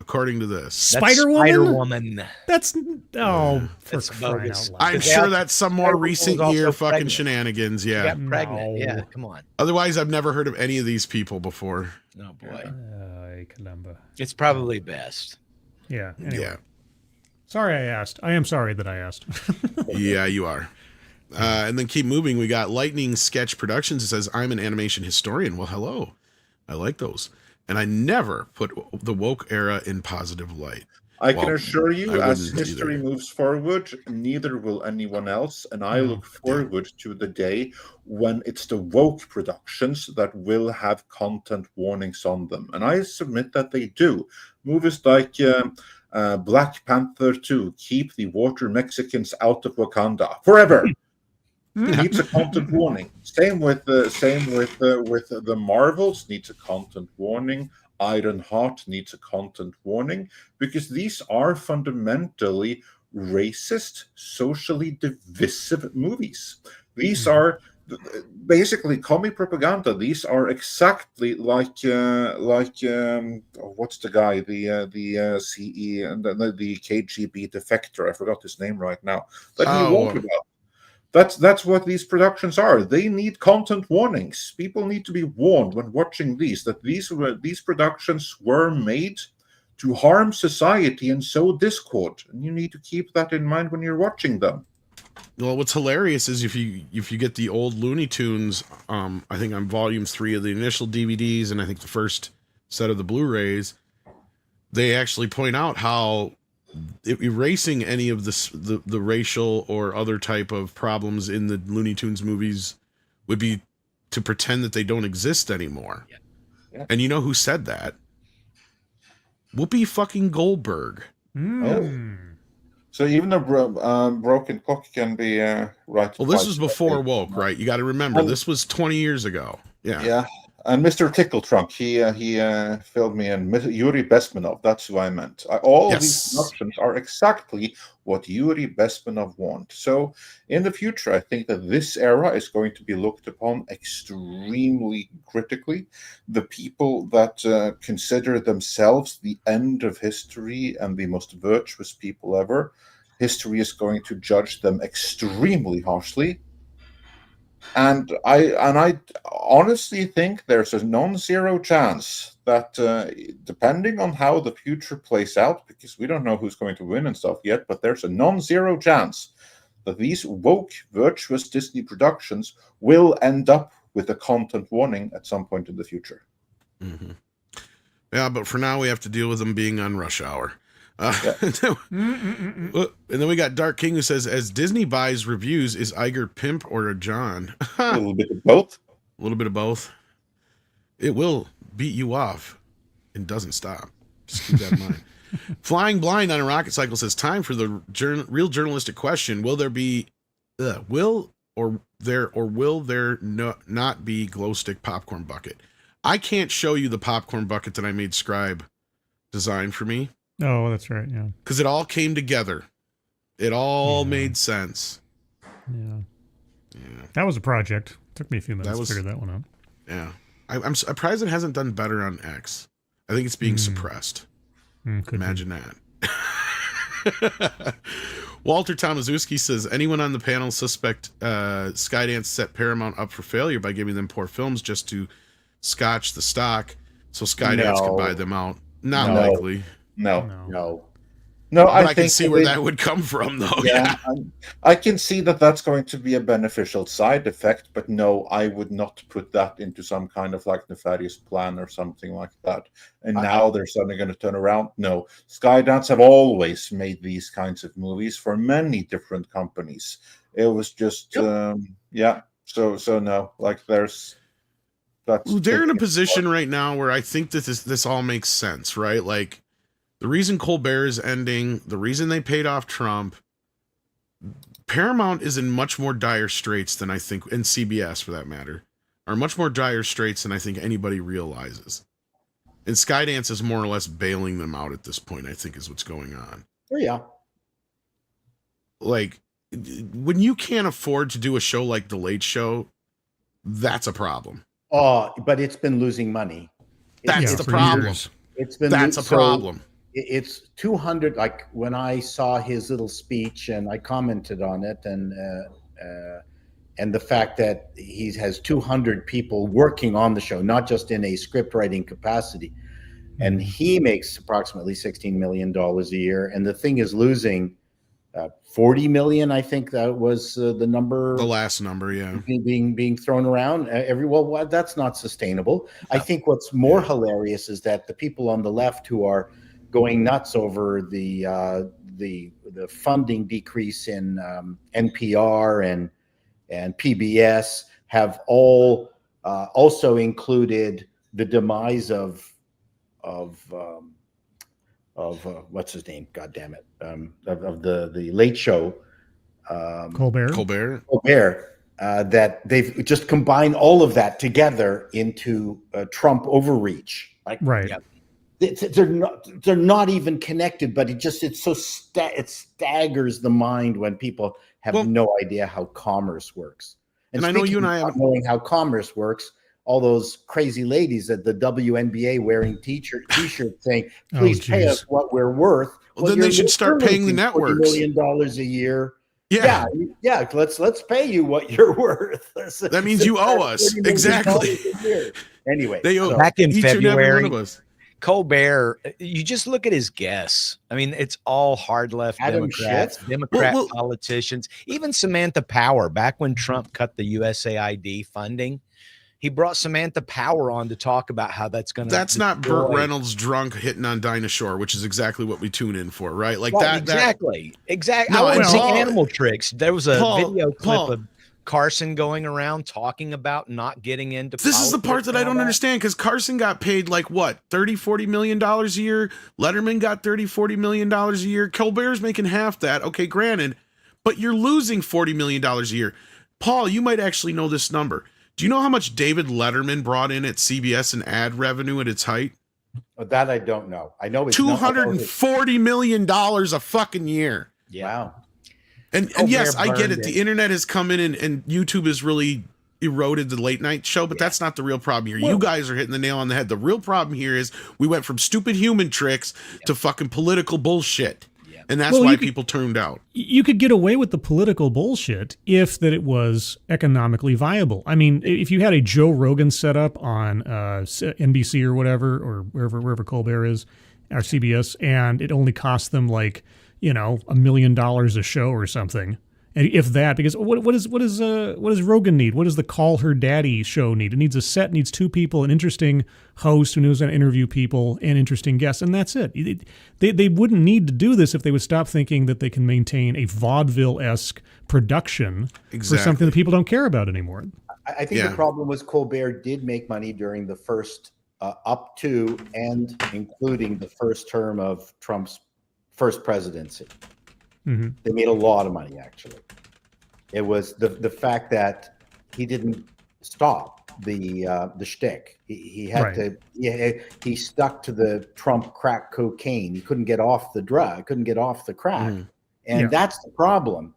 According to this, Spider-Woman. That's for crying out loud. I'm sure that's some more recent year fucking shenanigans. Yeah, got pregnant. Yeah, come on. Otherwise, I've never heard of any of these people before. Oh boy, Columba. it's probably best. Yeah. Anyway. Yeah. Sorry I asked. I am sorry that I asked. Yeah, you are. And then keep moving. We got Lightning Sketch Productions. It says, I'm an animation historian. Well, hello. I like those. And I never put the woke era in positive light. I can Well, assure I you, as wouldn't history either. moves forward, neither will anyone else. And I No. look forward to the day when it's the woke productions that will have content warnings on them. And I submit that they do. Movies like Black Panther 2, keep the water Mexicans out of Wakanda forever. Needs a content warning. Same with the Marvels, needs a content warning. Ironheart needs a content warning, because these are fundamentally racist, socially divisive movies. These are basically commie propaganda. These are exactly like what's the guy, the CE and the KGB defector. I forgot his name right now. That he wrote about. That's what these productions are. They need content warnings. People need to be warned when watching these, that these productions were made to harm society and sow discord. And you need to keep that in mind when you're watching them. Well, what's hilarious is if you get the old Looney Tunes, I think on volumes 3 of the initial DVDs and I think the first set of the Blu-rays, they actually point out how erasing any of the racial or other type of problems in the Looney Tunes movies would be to pretend that they don't exist anymore. Yeah. And you know who said that? Whoopi fucking Goldberg. Oh. So even a broken clock can be right. Well, this was before woke, right? You got to remember, this was 20 years ago. Yeah. Yeah. And Mr. Tickletrunk, he filled me in. Yuri Besmanov, that's who I meant. All these productions are exactly what Yuri Besmanov wants. So in the future, I think that this era is going to be looked upon extremely critically. The people that consider themselves the end of history and the most virtuous people ever, history is going to judge them extremely harshly. And I honestly think there's a non-zero chance that, depending on how the future plays out, because we don't know who's going to win and stuff yet, but there's a non-zero chance that these woke, virtuous Disney productions will end up with a content warning at some point in the future. Mm-hmm. Yeah, but for now we have to deal with them being on rush hour. And then we got Dark King who says, as Disney buys reviews, is Iger pimp or a John? A little bit of both. A little bit of both. It will beat you off and doesn't stop. Just keep that in mind. Flying Blind on a Rocket Cycle says, time for the real journalistic question. Will there be not be glow stick popcorn bucket? I can't show you the popcorn bucket that I made Scribe design for me. Oh, that's right. Yeah. Because it all came together. It all made sense. Yeah. That was a project. Took me a few minutes to figure that one out. Yeah. I'm surprised it hasn't done better on X. I think it's being suppressed. Imagine that. Walter Tomaszewski says, anyone on the panel suspect Skydance set Paramount up for failure by giving them poor films just to scotch the stock so Skydance could buy them out? Not likely. No. I can see where that would come from, though. Yeah, I can see that that's going to be a beneficial side effect, but no, I would not put that into some kind of like nefarious plan or something like that. And now they're suddenly going to turn around. No, Skydance have always made these kinds of movies for many different companies. It was just, So no, like they're in a position right now where I think that this all makes sense, right? Like, the reason Colbert is ending, the reason they paid off Trump, Paramount is in much more dire straits than I think, and CBS for that matter, are much more dire straits than I think anybody realizes. And Skydance is more or less bailing them out at this point, I think is what's going on. Oh, yeah. Like, when you can't afford to do a show like The Late Show, that's a problem. Oh, but it's been losing money. That's the problem. Years. It's been That's a problem. It's 200. Like when I saw his little speech and I commented on it, and the fact that he has 200 people working on the show, not just in a script writing capacity. and he makes approximately $16 million a year. And the thing is losing 40 million. I think that was the number. The last number, yeah. Being thrown around. Well, that's not sustainable. I think what's more hilarious is that the people on the left who are going nuts over the funding decrease in NPR and PBS have all also included the demise of what's his name? God damn it! Of the Late Show, Colbert. That they've just combined all of that together into Trump overreach. Like, Right. they're not even connected, but it staggers the mind when people have no idea how commerce works. And I know you and I have knowing how commerce works. All those crazy ladies at the WNBA wearing t-shirts saying, "Please pay us what we're worth." Well, then they should start paying the networks. $40 million a year. Yeah. Let's pay you what you're worth. That means you owe us. Exactly. Anyway, they owe back in each February. And every one of us. Colbert, you just look at his guests. I mean, it's all hard left Adam Democrats, Schiff. Democrat politicians, even Samantha Power. Back when Trump cut the USAID funding, he brought Samantha Power on to talk about how that's going to. That's not Burt Reynolds drunk hitting on Dinah Shore, which is exactly what we tune in for, right? Like that. Exactly. No, I want to see Paul, Animal Tricks. There was a video clip Paul, of Carson going around talking about not getting into this is the part that I don't understand, because Carson got paid like what, $30-40 million a year. Letterman got $30-40 million a year. Colbert's making half that. Okay, granted, but you're losing $40 million a year. Paul, you might actually know this number. Do you know how much David Letterman brought in at CBS in ad revenue at its height? That I don't know. I know it's $240 million a fucking year. Yeah. Wow. And yes, I get it. The internet has come in and YouTube has really eroded the late night show, but that's not the real problem here. You guys are hitting the nail on the head. The real problem here is we went from stupid human tricks to fucking political bullshit. And that's why people turned out. You could get away with the political bullshit if that it was economically viable. I mean, if you had a Joe Rogan setup on NBC or whatever, or wherever Colbert is, or CBS, and it only cost them like, $1 million a show or something. And if that, because what does Rogan need? What does the Call Her Daddy show need? It needs a set, needs two people, an interesting host who knows how to interview people, and interesting guests, and that's it. They wouldn't need to do this if they would stop thinking that they can maintain a vaudeville-esque production for something that people don't care about anymore. I think the problem was Colbert did make money during the first up to and including the first term of Trump's first presidency. Mm-hmm. They made a lot of money, actually. It was the fact that he didn't stop the shtick. He had to. He stuck to the Trump crack cocaine. He couldn't get off the drug. Couldn't get off the crack, and that's the problem.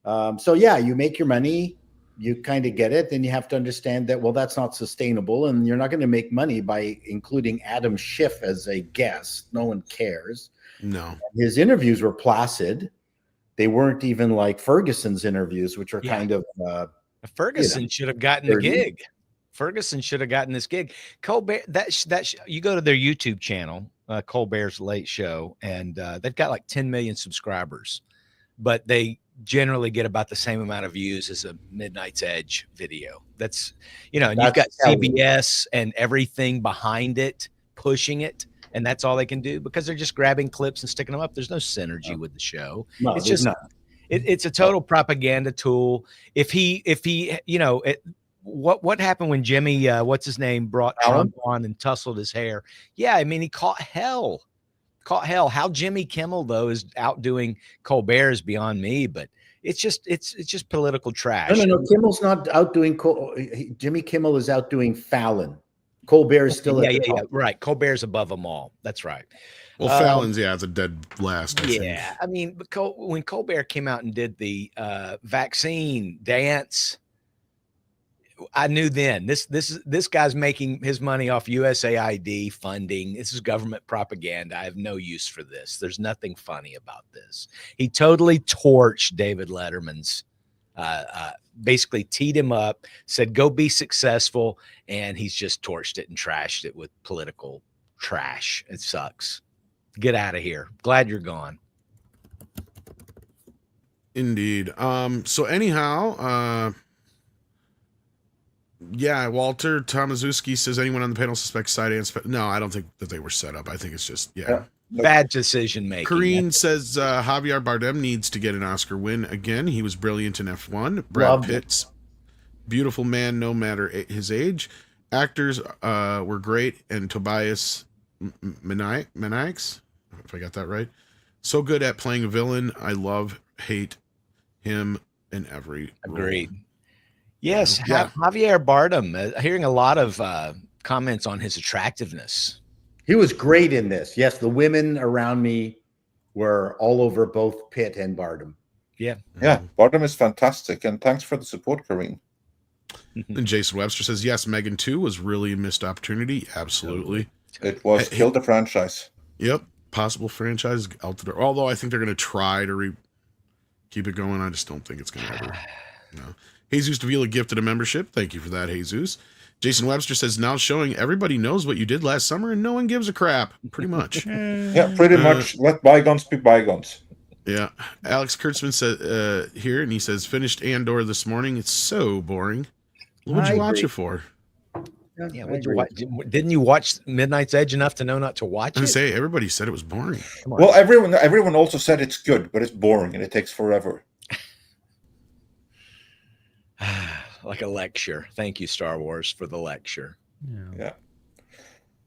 You make your money. You kind of get it. Then you have to understand that that's not sustainable, and you're not going to make money by including Adam Schiff as a guest. No one cares. No, his interviews were placid. They weren't even like Ferguson's interviews, which are kind of Ferguson should have gotten the gig. Ferguson should have gotten this gig. Colbert, you go to their YouTube channel, Colbert's Late Show, and they've got like 10 million subscribers, but they generally get about the same amount of views as a Midnight's Edge video. That's, and you've got CBS and everything behind it, pushing it. And that's all they can do because they're just grabbing clips and sticking them up. There's no synergy with the show. No, it's just it's a total propaganda tool. If he, what happened when Jimmy, what's his name, brought Trump on and tussled his hair? Yeah, I mean, he caught hell. How Jimmy Kimmel though is outdoing Colbert is beyond me, but it's just political trash. No. Kimmel's not outdoing Jimmy Kimmel is outdoing Fallon. Colbert is still at the top. Right. Colbert's above them all. That's right. Well, Fallon's it's a dead last. I think. I mean, when Colbert came out and did the vaccine dance, I knew then this guy's making his money off USAID funding. This is government propaganda. I have no use for this. There's nothing funny about this. He totally torched David Letterman's. Basically teed him up, said, go be successful. And he's just torched it and trashed it with political trash. It sucks. Get out of here. Glad you're gone. Indeed. So anyhow, yeah, Walter Tomazuski says anyone on the panel suspects side and no, I don't think that they were set up. I think it's just Bad decision making. Kareen says Javier Bardem needs to get an Oscar win again. He was brilliant in F1. Brad Loved Pitt's beautiful man, no matter his age. Actors were great, and Tobias Menaiks, if I got that right, so good at playing a villain. I hate him in every Agreed. role. Yes, Yeah. Javier Bardem. Hearing a lot of comments on his attractiveness. He was great in this. Yes, the women around me were all over both Pitt and Bardem. Yeah. Yeah, Bardem is fantastic, and thanks for the support, Kareem. And Jason Webster says, yes, Megan 2 was really a missed opportunity. Absolutely. It was killed the franchise. Yep. Possible franchise out the door. Although I think they're going to try to keep it going. I just don't think it's going to ever. No. Jesus Davila gifted a membership. Thank you for that, Jesus. Jason Webster says, now showing everybody knows what you did last summer and no one gives a crap. Pretty much. Yeah, pretty much. Let bygones be bygones. Yeah. Alex Kurtzman said here, and he says, finished Andor this morning. It's so boring. What would you watch it for? Yeah. Didn't you watch Midnight's Edge enough to know not to watch I it? say everybody said it was boring. Well, everyone also said it's good, but it's boring and it takes forever. Like a lecture. Thank you, Star Wars, for the lecture. Yeah.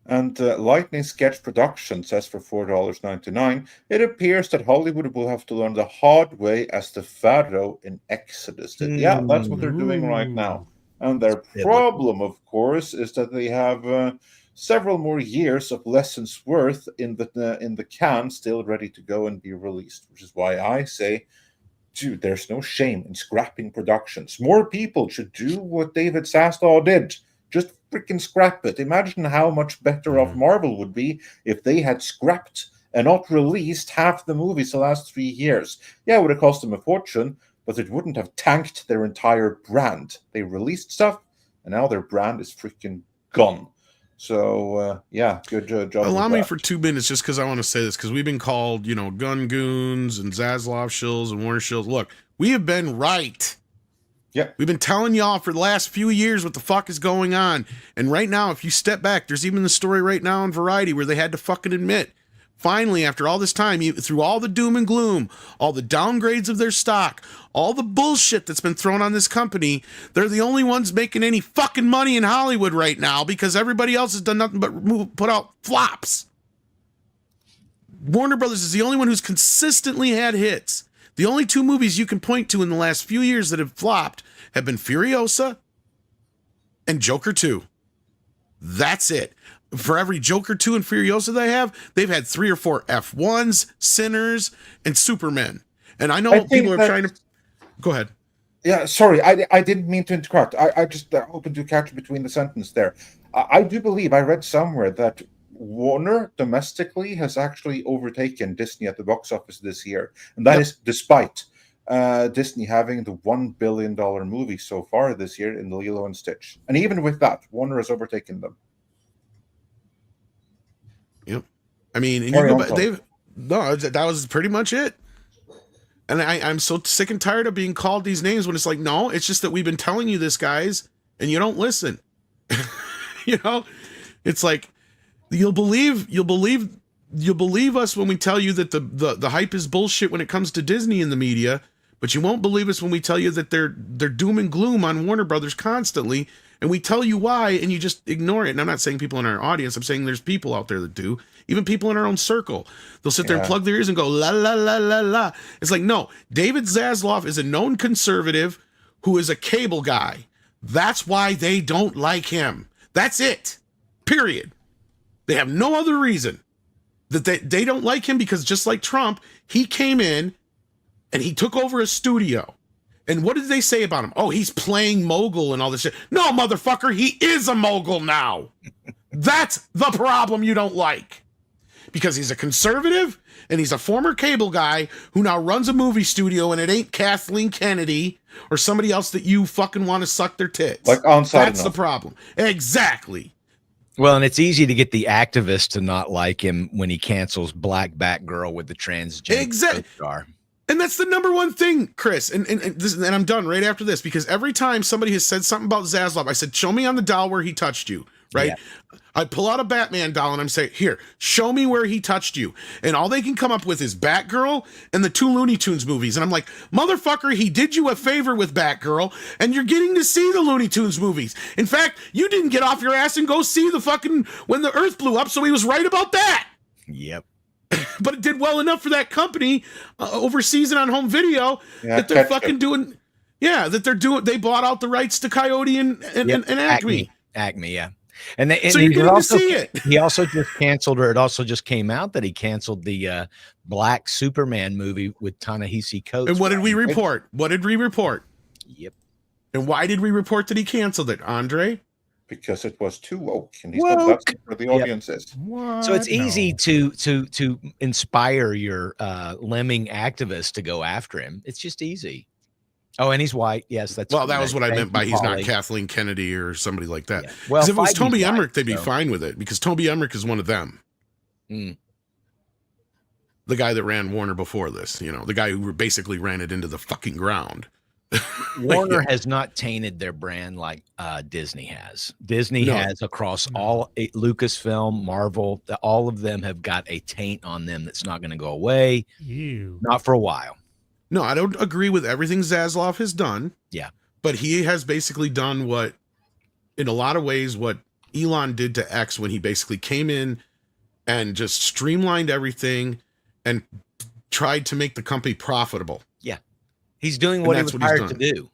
And Lightning Sketch Production says for $4.99, it appears that Hollywood will have to learn the hard way as the Pharaoh in Exodus did. Yeah, that's what they're doing right now. And their problem, of course, is that they have several more years of lessons worth in the can still ready to go and be released, which is why I say, dude, there's no shame in scrapping productions. More people should do what David Sasdaw did. Just freaking scrap it. Imagine how much better off Marvel would be if they had scrapped and not released half the movies the last 3 years. Yeah, it would have cost them a fortune, but it wouldn't have tanked their entire brand. They released stuff, and now their brand is freaking gone. So, yeah, good job. Allow me for 2 minutes just because I want to say this, because we've been called, gun goons and Zaslav shills and Warner shills. Look, we have been right. Yeah. We've been telling y'all for the last few years what the fuck is going on. And right now, if you step back, there's even the story right now in Variety where they had to fucking admit, finally, after all this time, through all the doom and gloom, all the downgrades of their stock, all the bullshit that's been thrown on this company, they're the only ones making any fucking money in Hollywood right now because everybody else has done nothing but put out flops. Warner Brothers is the only one who's consistently had hits. The only 2 movies you can point to in the last few years that have flopped have been Furiosa and Joker 2. That's it. For every Joker 2 and Furiosa they've had 3 or 4 F1s, Sinners, and Supermen. And I know people are trying to... Go ahead. Yeah, sorry, I didn't mean to interrupt. I just hoping to catch between the sentence there. I do believe I read somewhere that Warner domestically has actually overtaken Disney at the box office this year. And that is despite Disney having the $1 billion movie so far this year in Lilo and Stitch. And even with that, Warner has overtaken them. Yep. I mean, and that was pretty much it. And I'm so sick and tired of being called these names when it's like, no, it's just that we've been telling you this, guys, and you don't listen. It's like you'll believe us when we tell you that the hype is bullshit when it comes to Disney in the media, but you won't believe us when we tell you that they're doom and gloom on Warner Brothers constantly, and we tell you why, and you just ignore it. And I'm not saying people in our audience, I'm saying there's people out there that do, even people in our own circle. They'll sit there and plug their ears and go, la, la, la, la, la. It's like, no, David Zaslav is a known conservative who is a cable guy. That's why they don't like him. That's it. Period. They have no other reason that they don't like him, because just like Trump, he came in and he took over a studio. And what did they say about him? Oh, he's playing mogul and all this shit. No, motherfucker, he is a mogul now. That's the problem you don't like. Because he's a conservative and he's a former cable guy who now runs a movie studio, and it ain't Kathleen Kennedy or somebody else that you fucking want to suck their tits. Like on That's the problem. Exactly. Well, and it's easy to get the activists to not like him when he cancels Black Batgirl with the transgender co-star. And that's the number one thing, Chris. And I'm done right after this, because every time somebody has said something about Zaslav, I said, show me on the doll where he touched you, right? Yeah. I pull out a Batman doll and I'm saying, here, show me where he touched you. And all they can come up with is Batgirl and the 2 Looney Tunes movies. And I'm like, motherfucker, he did you a favor with Batgirl, and you're getting to see the Looney Tunes movies. In fact, you didn't get off your ass and go see the fucking When the Earth Blew Up, so he was right about that. Yep. But it did well enough for that company overseas and on home video that they're fucking doing. Yeah, that they're doing. They bought out the rights to Coyote and Acme. Acme, yeah. And so you're getting to see it. He also just canceled, or it also just came out that he canceled the Black Superman movie with Ta-Nehisi Coates. And what did we report? What did we report? Yep. And why did we report that he canceled it, Andre? Because it was too woke, and he's not that's where the audience is. What? So it's easy to inspire your lemming activists to go after him. It's just easy. Oh, and he's white. Yes, that's well. That was what I meant by he's not Kathleen Kennedy or somebody like that. Yeah. Well, if it was Toby Emmerich, they'd be fine with it, because Toby Emmerich is one of them. Mm. The guy that ran Warner before this, the guy who basically ran it into the fucking ground. Warner has not tainted their brand like Disney has. Disney has across all Lucasfilm, Marvel, all of them have got a taint on them that's not going to go away. Not for a while. No, I don't agree with everything Zaslav has done. Yeah. But he has basically done what, in a lot of ways, what Elon did to X when he basically came in and just streamlined everything and tried to make the company profitable. Yeah. He's doing what he was hired to do.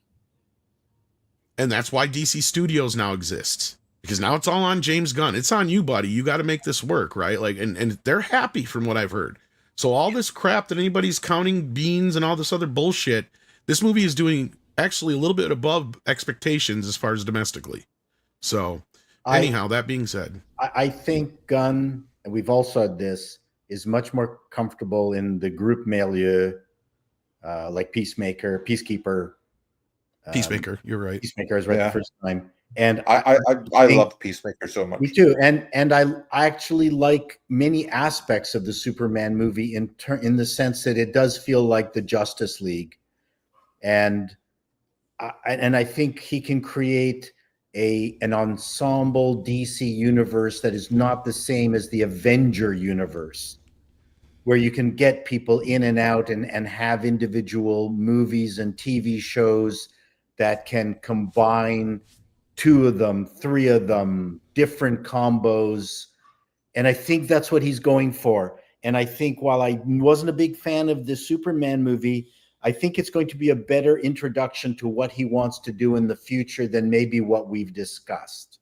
And that's why DC Studios now exists. Because now it's all on James Gunn. It's on you, buddy. You got to make this work, right? Like, and they're happy from what I've heard. So all this crap that anybody's counting beans and all this other bullshit, this movie is doing actually a little bit above expectations as far as domestically. So anyhow, that being said, I think Gunn, and we've all said this, is much more comfortable in the group milieu, like Peacemaker. You're right. Peacemaker is right the first time. And I love Peacemaker so much. Me too. And I actually like many aspects of the Superman movie in the sense that it does feel like the Justice League. And I think he can create an ensemble DC universe that is not the same as the Avenger universe, where you can get people in and out and have individual movies and TV shows that can combine 2 of them, 3 of them, different combos. And I think that's what he's going for. And I think while I wasn't a big fan of the Superman movie, I think it's going to be a better introduction to what he wants to do in the future than maybe what we've discussed.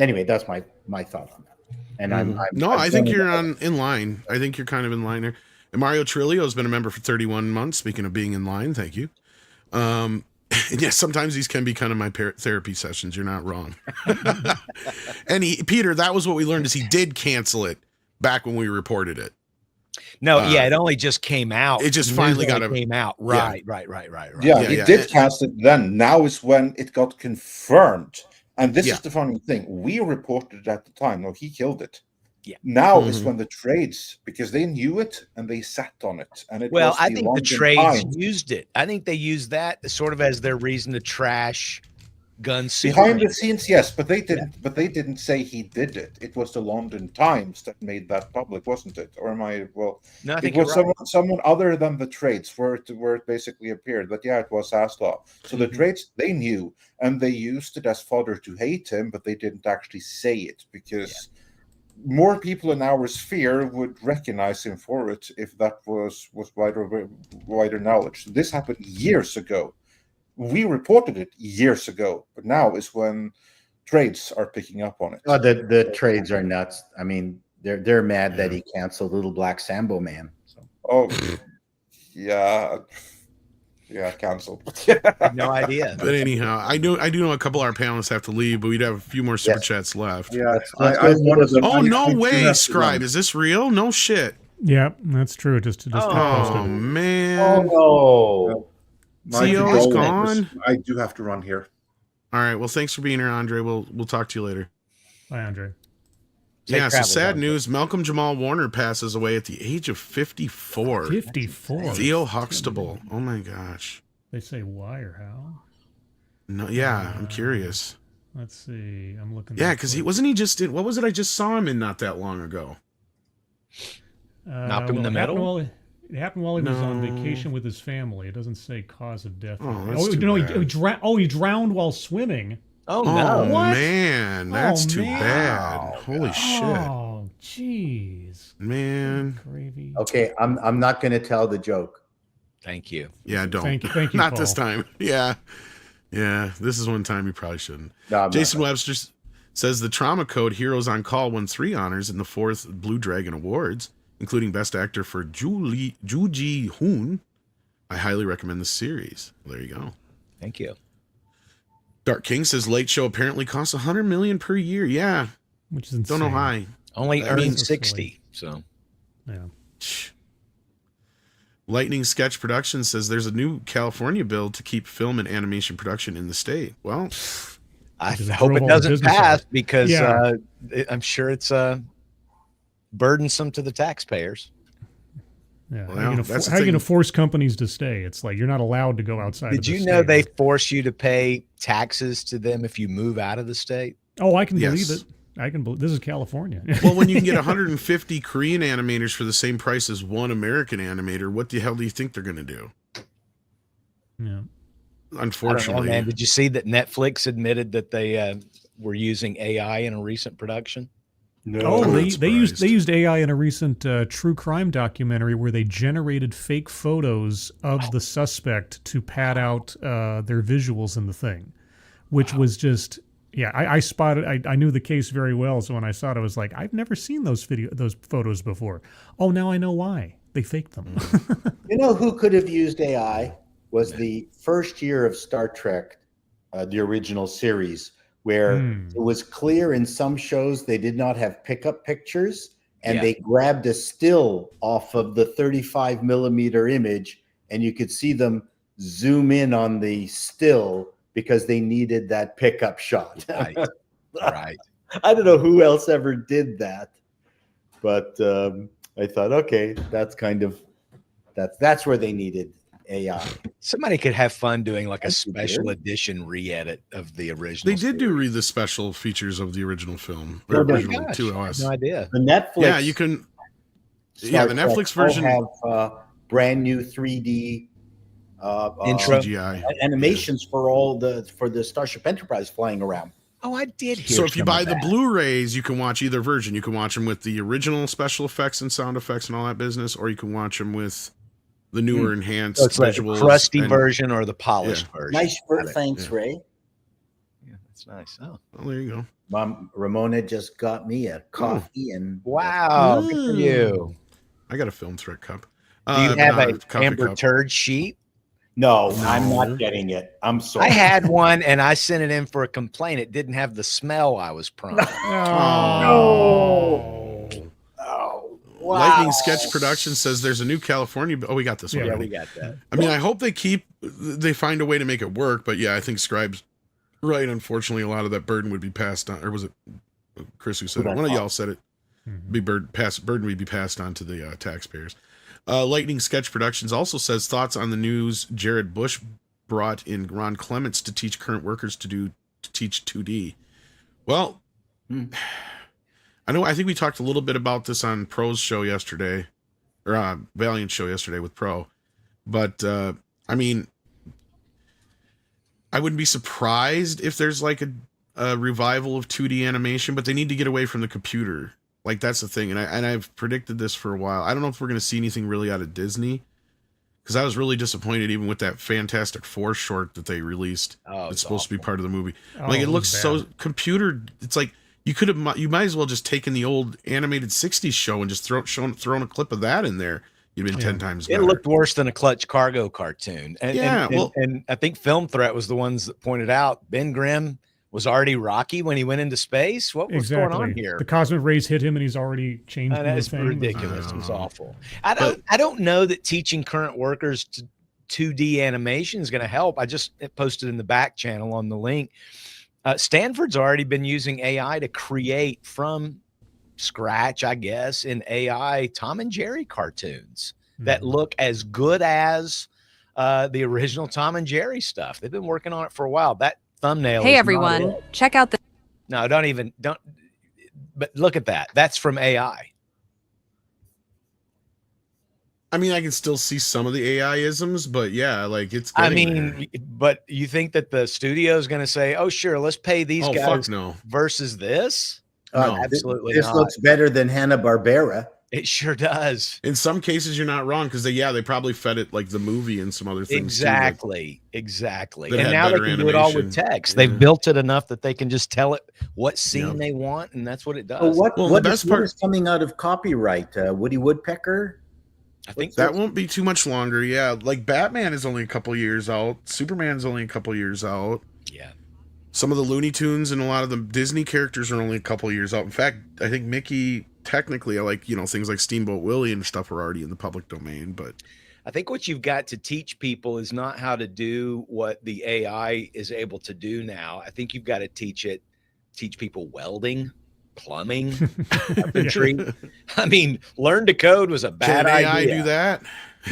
Anyway, that's my thought on that. And I think you're in line. I think you're kind of in line there. And Mario Trillo has been a member for 31 months. Speaking of being in line, thank you. And yes, sometimes these can be kind of my therapy sessions. You're not wrong. And Peter, that was what we learned, is he did cancel it back when we reported it. No, it only just came out. It just finally came out. Right. Yeah, he did cancel it then. Now is when it got confirmed. And this is the funny thing. We reported it at the time. No, he killed it. Yeah. Now is when the trades, because they knew it and they sat on it. And I think the trades used it. I think they used that sort of as their reason to trash Gunn behind the scenes. Yes, but they didn't. Yeah. But they didn't say he did it. It was the London Times that made that public, wasn't it? Or am I? Well, no, I think it was someone other than the trades where it basically appeared. But yeah, it was Zaslav. So the trades, they knew, and they used it as fodder to hate him, but they didn't actually say it because more people in our sphere would recognize him for it if that was wider knowledge. This happened years ago. We reported it years ago, but now is when trades are picking up on it. Oh, the trades are nuts. I mean, they're mad that he canceled Little Black Sambo Man. So. Oh, yeah, canceled. No idea. But anyhow, I do know a couple of our panelists have to leave, but we'd have a few more super chats left. Yeah, I'm one of them. Oh, no way, Scribe! Is this real? No shit. Yeah, that's true. Just oh man. Oh no. CEO's gone. I do have to run here. All right. Well, thanks for being here, Andre. We'll talk to you later. Bye, Andre. Safe Yeah, so travels, sad Andre. news. Malcolm Jamal Warner passes away at the age of 54. 54. Theo Huxtable. Oh my gosh. They say why or how? No, yeah, I'm curious. Let's see. I'm looking. Yeah, because wasn't he just in, what was it I just saw him in not that long ago? Malcolm in the Middle? It happened while he was on No. vacation with his family. It doesn't say cause of death. Oh, that's too no, bad. he drowned while swimming. Oh, Oh no. What? man, that's too man. bad. Holy shit. Oh, jeez. Man. Gravy. Okay, I'm not going to tell the joke. Thank you. Yeah, don't. Thank you, Not this Paul. time. Yeah. Yeah, this is one time you probably shouldn't. No, I'm Jason not. Webster says the Trauma Code Heroes on Call won 3 honors in the 4th Blue Dragon Awards, including Best Actor for Ju Ji-hoon. I highly recommend the series. There you go. Thank you. Dark King says Late Show apparently costs $100 million per year. Yeah, Which is insane. don't know why. Only I earned mean- 60. So Yeah. Lightning Sketch Productions says there's a new California bill to keep film and animation production in the state. Well, I Because it hope drove it all the doesn't business pass out. because Yeah. I'm sure it's burdensome to the taxpayers. Yeah. Well, how are you that's the going to thing. force companies to stay? It's like you're not allowed to go outside. Did of the you know state. they force you to pay taxes to them if you move out of the state? Oh, I can Yes. believe it. I can believe this is California. well, when you can get 150 Korean animators for the same price as one American animator, what the hell do you think they're going to do? Yeah. I don't know, Unfortunately, man. Did you see that Netflix admitted that they were using AI in a recent production? No. Oh, I'm not they used surprised. AI in a recent true crime documentary where they generated fake photos of the suspect to pad out their visuals in the thing, which was just I spotted. I knew the case very well, so when I saw it, I was like, I've never seen those photos before. Oh, now I know why they faked them. You know who could have used AI was the first year of Star Trek, the original series, where it was clear in some shows they did not have pickup pictures, and Yeah. they grabbed a still off of the 35 millimeter image, and you could see them zoom in on the still because they needed that pickup shot. Right. Right. I don't know who else ever did that, but I thought, okay, that's where they needed AI. Somebody could have fun doing like a Thank you, special dear. edition re-edit of the original. they did series. read the special features of the original film. Oh Or my original Gosh, 2 I had OS. no idea. The Netflix, Yeah, you can. Yeah, the Star Netflix Trek all version have brand new 3D Intro. CGI. animations for the Starship Enterprise flying around. Oh, I did hear. So if you some buy of the that. Blu-rays, you can watch either version. You can watch them with the original special effects and sound effects and all that business, or you can watch them with the newer enhanced So it's like visuals. the crusty and- version or the polished version. Nice, Got it. thanks, Yeah. Ray. Yeah, that's nice. Oh, Oh, there you go. Mom, Ramona just got me a coffee and wow. Good for you. I got a film threat cup. Do you have not a coffee Amber cup. Turd sheet? No, I'm No. not getting it. I'm sorry. I had one and I sent it in for a complaint. It didn't have the smell I was promised. Oh. Oh, Lightning Sketch Production says there's a new California. Oh, we got this one. Yeah, already. we got that. I mean, I hope they find a way to make it work. But yeah, I think Scribe's right. Unfortunately, a lot of that burden would be passed on, or was it Chris who said it? One of y'all said it. Burden would be passed on to the taxpayers. Lightning Sketch Productions also says thoughts on the news Jared Bush brought in Ron Clements to teach current workers to teach 2D. Well, I think we talked a little bit about this on Pro's show yesterday, or Valiant show yesterday with Pro, but I mean, I wouldn't be surprised if there's like a revival of 2D animation, but they need to get away from the computer. Like that's the thing, and I've predicted this for a while. I don't know if we're going to see anything really out of Disney, because I was really disappointed even with that Fantastic Four short that they released. Oh, it's supposed to be part of the movie. Oh, Like it it looks was so bad. computer. It's like you might as well just taken the old animated '60s show and just thrown a clip of that in there. You'd been 10 times It better. looked worse than a Clutch Cargo cartoon. And, Yeah, and I think Film Threat was the ones that pointed out Ben Grimm was already Rocky when he went into space. What was going on here? The cosmic rays hit him, and he's already changed. into That's thing. ridiculous. It was awful. I don't know that teaching current workers to 2D animation is going to help. I just posted in the back channel on the link Stanford's already been using AI to create from scratch, I guess, in AI Tom and Jerry cartoons that look as good as the original Tom and Jerry stuff. They've been working on it for a while. That thumbnail. Hey is everyone, not it. check out the. No, don't. But look at that. That's from AI. I mean, I can still see some of the AI isms, but yeah, like it's. I getting mean, but you think that the studio is going to say, "Oh, sure, let's pay these there. guys Fuck no. versus this"? No. Absolutely This not. looks better than Hanna-Barbera. It sure does. In some cases, you're not wrong because they probably fed it like the movie and some other things. Exactly. that And had now they better can do it all with animation. text. Yeah. They've built it enough that they can just tell it what scene Yep. they want, and that's what it does. So what Well, what the is, best what part- is coming out of copyright? Woody Woodpecker? I think That won't be too much longer. Yeah, like Batman is only a couple years out. Superman's only a couple years out. yeah. Some of the Looney Tunes and a lot of the Disney characters are only a couple years out. In fact, I think Mickey, technically, things like Steamboat Willie and stuff are already in the public domain. But I think what you've got to teach people is not how to do what the AI is able to do now. I think you've got to teach people welding, plumbing, carpentry. I mean, learn to code was a bad can AI idea. do that?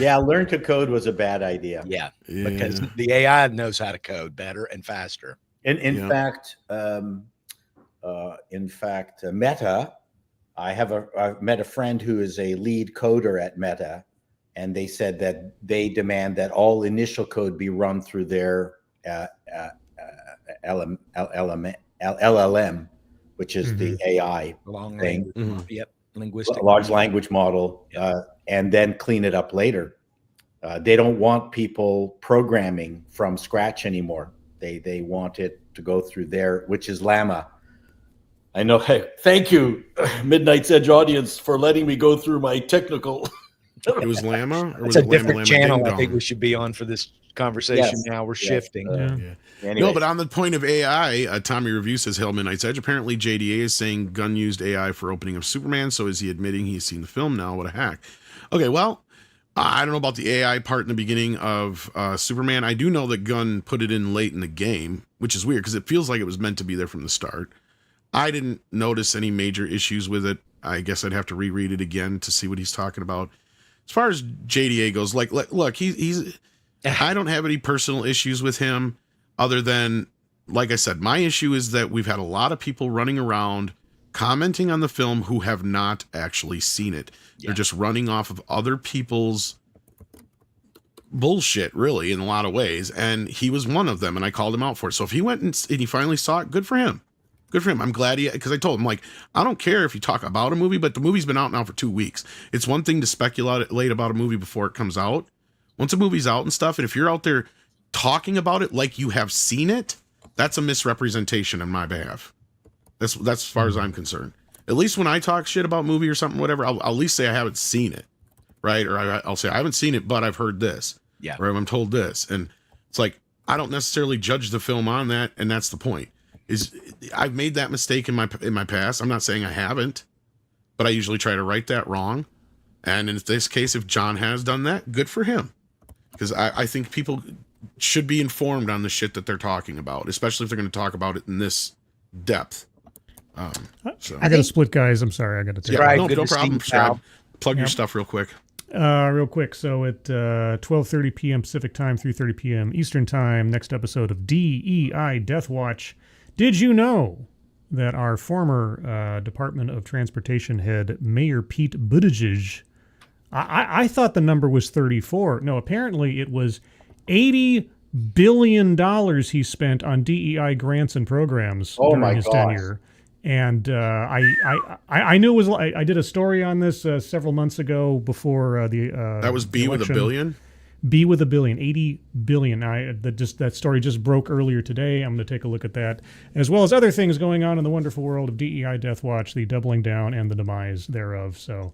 Yeah, learn to code was a bad idea. Yeah, Yeah. because the AI knows how to code better and faster. In Yeah. fact, Meta. I met a friend who is a lead coder at Meta, and they said that they demand that all initial code be run through their LLM, which is the AI Long thing. language. Mhm. Yep. Linguistic. large language model, and then clean it up later. They don't want people programming from scratch anymore. They want it to go through their, which is Llama. I know. Hey, thank you, Midnight's Edge audience, for letting me go through my technical. It was Llama? Or It's was a it Llama different Llama channel. Ding I think Dong? we should be on for this conversation Yes. now. We're Yes. shifting. Yeah. Anyway, No, but on the point of AI, Tommy Review says, Hail Midnight's Edge. Apparently, JDA is saying Gunn used AI for opening of Superman. So is he admitting he's seen the film now? What a hack. Okay, well, I don't know about the AI part in the beginning of Superman. I do know that Gunn put it in late in the game, which is weird because it feels like it was meant to be there from the start. I didn't notice any major issues with it. I guess I'd have to reread it again to see what he's talking about. As far as JDA goes, look, he's I don't have any personal issues with him other than, like I said, my issue is that we've had a lot of people running around commenting on the film who have not actually seen it. Yeah. They're just running off of other people's bullshit, really, in a lot of ways. And he was one of them, and I called him out for it. So if he went and he finally saw it, good for him. Good for him. I'm glad because I told him, like, I don't care if you talk about a movie, but the movie's been out now for 2 weeks. It's one thing to speculate about a movie before it comes out. Once a movie's out and stuff, and if you're out there talking about it like you have seen it, that's a misrepresentation on my behalf. That's as far as I'm concerned. At least when I talk shit about a movie or something, whatever, I'll at least say I haven't seen it, right? Or I'll say I haven't seen it, but I've heard this. Yeah. Or I'm told this. And it's like, I don't necessarily judge the film on that, and that's the point. Is I've made that mistake in my past. I'm not saying I haven't, but I usually try to right that wrong. And in this case, if John has done that, good for him. Because I think people should be informed on the shit that they're talking about, especially if they're going to talk about it in this depth. So I got to split, guys. I'm sorry. I got to take Right, no good to see problem. you, Scribe. pal. Plug your Yep. stuff real quick. Real quick. So at 12:30 p.m. Pacific time, 3:30 p.m. Eastern time, next episode of DEI Death Watch. Did you know that our former Department of Transportation head, Mayor Pete Buttigieg, I thought the number was 34. No, apparently it was $80 billion he spent on DEI grants and programs Oh during my his gosh. tenure. And I knew it was. I did a story on this several months ago before the. That was B with a election. billion. B with a billion, 80 billion. That story just broke earlier today. I'm going to take a look at that, as well as other things going on in the wonderful world of DEI Death Watch, the doubling down and the demise thereof. So,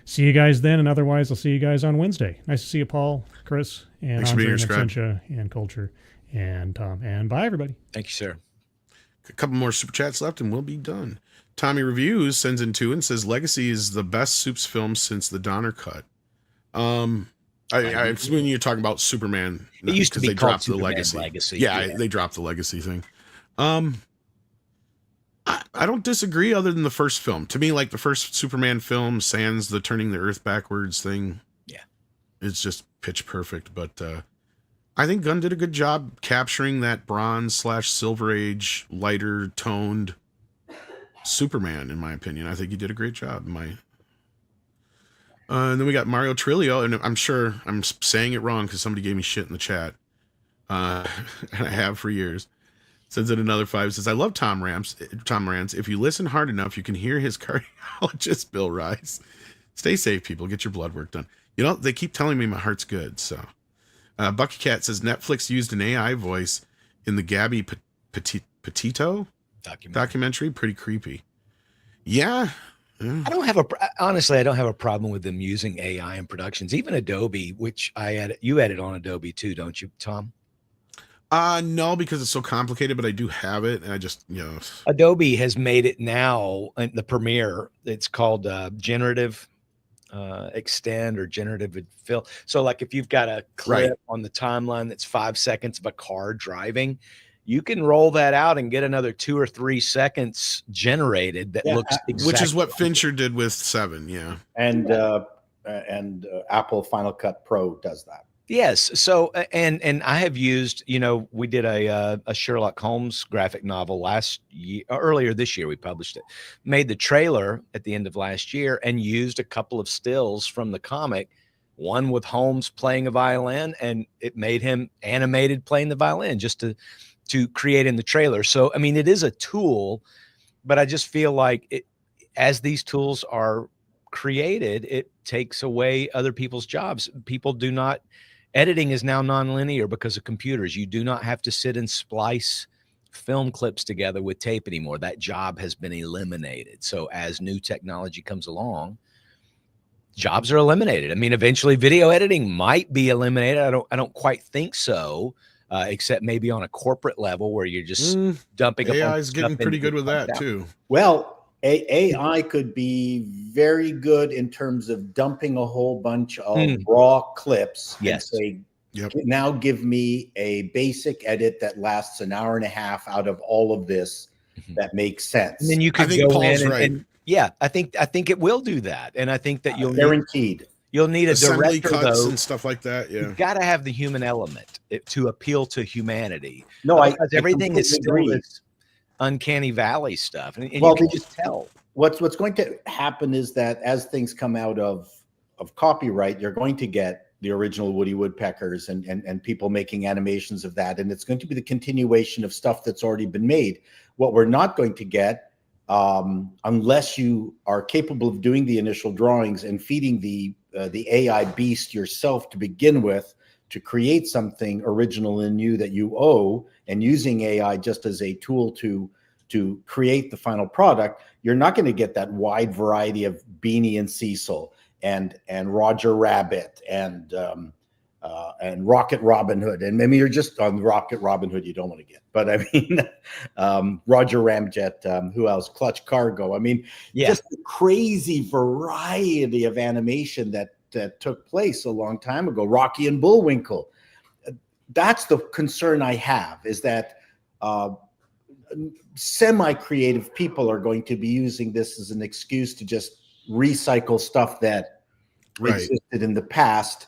see you guys then, and otherwise, I'll see you guys on Wednesday. Nice to see you, Paul, Chris, and Thanks for being Andre, here, and Scribe. Absentia, and Culture, and Tom, and bye, everybody. Thank you, sir. A couple more super chats left and we'll be done. Tommy Reviews sends in two and says Legacy is the best Soups film since the Donner Cut. I when you're talking about Superman, It used to be they called dropped Superman the Legacy. Legacy. Yeah, they dropped the Legacy thing. I don't disagree other than the first film. To me, like the first Superman film, sans the turning the earth backwards thing. Yeah. It's just pitch perfect. But I think Gunn did a good job capturing that bronze/silver age, lighter toned Superman, in my opinion. I think he did a great job. And then we got Mario Trillo, and I'm sure I'm saying it wrong because somebody gave me shit in the chat. And I have for years. Sends in another 5. Says, I love Tom Rance. If you listen hard enough, you can hear his cardiologist bill rise. Stay safe, people. Get your blood work done. You know, they keep telling me my heart's good. So, Bucky Cat says, Netflix used an AI voice in the Gabby Petito documentary. Pretty creepy. Yeah. Honestly, I don't have a problem with them using AI in productions. Even Adobe, which you edit on Adobe too, don't you, Tom? No, because it's so complicated, but I do have it, and I just, Adobe has made it now in the Premiere. It's called generative extend or generative fill. So like if you've got a clip on the timeline that's 5 seconds of a car driving, you can roll that out and get another 2 or 3 seconds generated that looks exactly which is what Fincher did with 7. Yeah. And Apple Final Cut Pro does that. Yes. So, and I have used, we did a Sherlock Holmes graphic novel earlier this year. We published it, made the trailer at the end of last year, and used a couple of stills from the comic, one with Holmes playing a violin, and it made him animated playing the violin just to create in the trailer. So, I mean, it is a tool, but I just feel like as these tools are created, it takes away other people's jobs. Editing is now nonlinear because of computers. You do not have to sit and splice film clips together with tape anymore. That job has been eliminated. So as new technology comes along, jobs are eliminated. I mean, eventually video editing might be eliminated. I don't quite think so, except maybe on a corporate level where you're just dumping a bunch AI of is getting stuff pretty in good with that out. too. Well, AI could be very good in terms of dumping a whole bunch of raw clips. Yes. And say, now give me a basic edit that lasts an hour and a half out of all of this that makes sense. And then you could I think go Paul's in right. and yeah, I think it will do that. And I think that you'll guaranteed. You'll need a assembly director cuts though, and stuff like that. Yeah. You've got to have the human element to appeal to humanity. No, because everything is still agree. this uncanny valley stuff, and well, you can just tell. What's going to happen is that as things come out of copyright, you're going to get the original Woody Woodpeckers and people making animations of that, and it's going to be the continuation of stuff that's already been made. What we're not going to get, unless you are capable of doing the initial drawings and feeding the AI beast yourself to begin with, to create something original in you that you owe, and using AI just as a tool to create the final product, you're not going to get that wide variety of Beanie and Cecil and Roger Rabbit and Rocket Robin Hood. And maybe you're just on Rocket Robin Hood you don't want to get. But I mean, Roger Ramjet, who else? Clutch Cargo. I mean, just a crazy variety of animation that took place a long time ago. Rocky and Bullwinkle. That's the concern I have, is that semi-creative people are going to be using this as an excuse to just recycle stuff that existed in the past,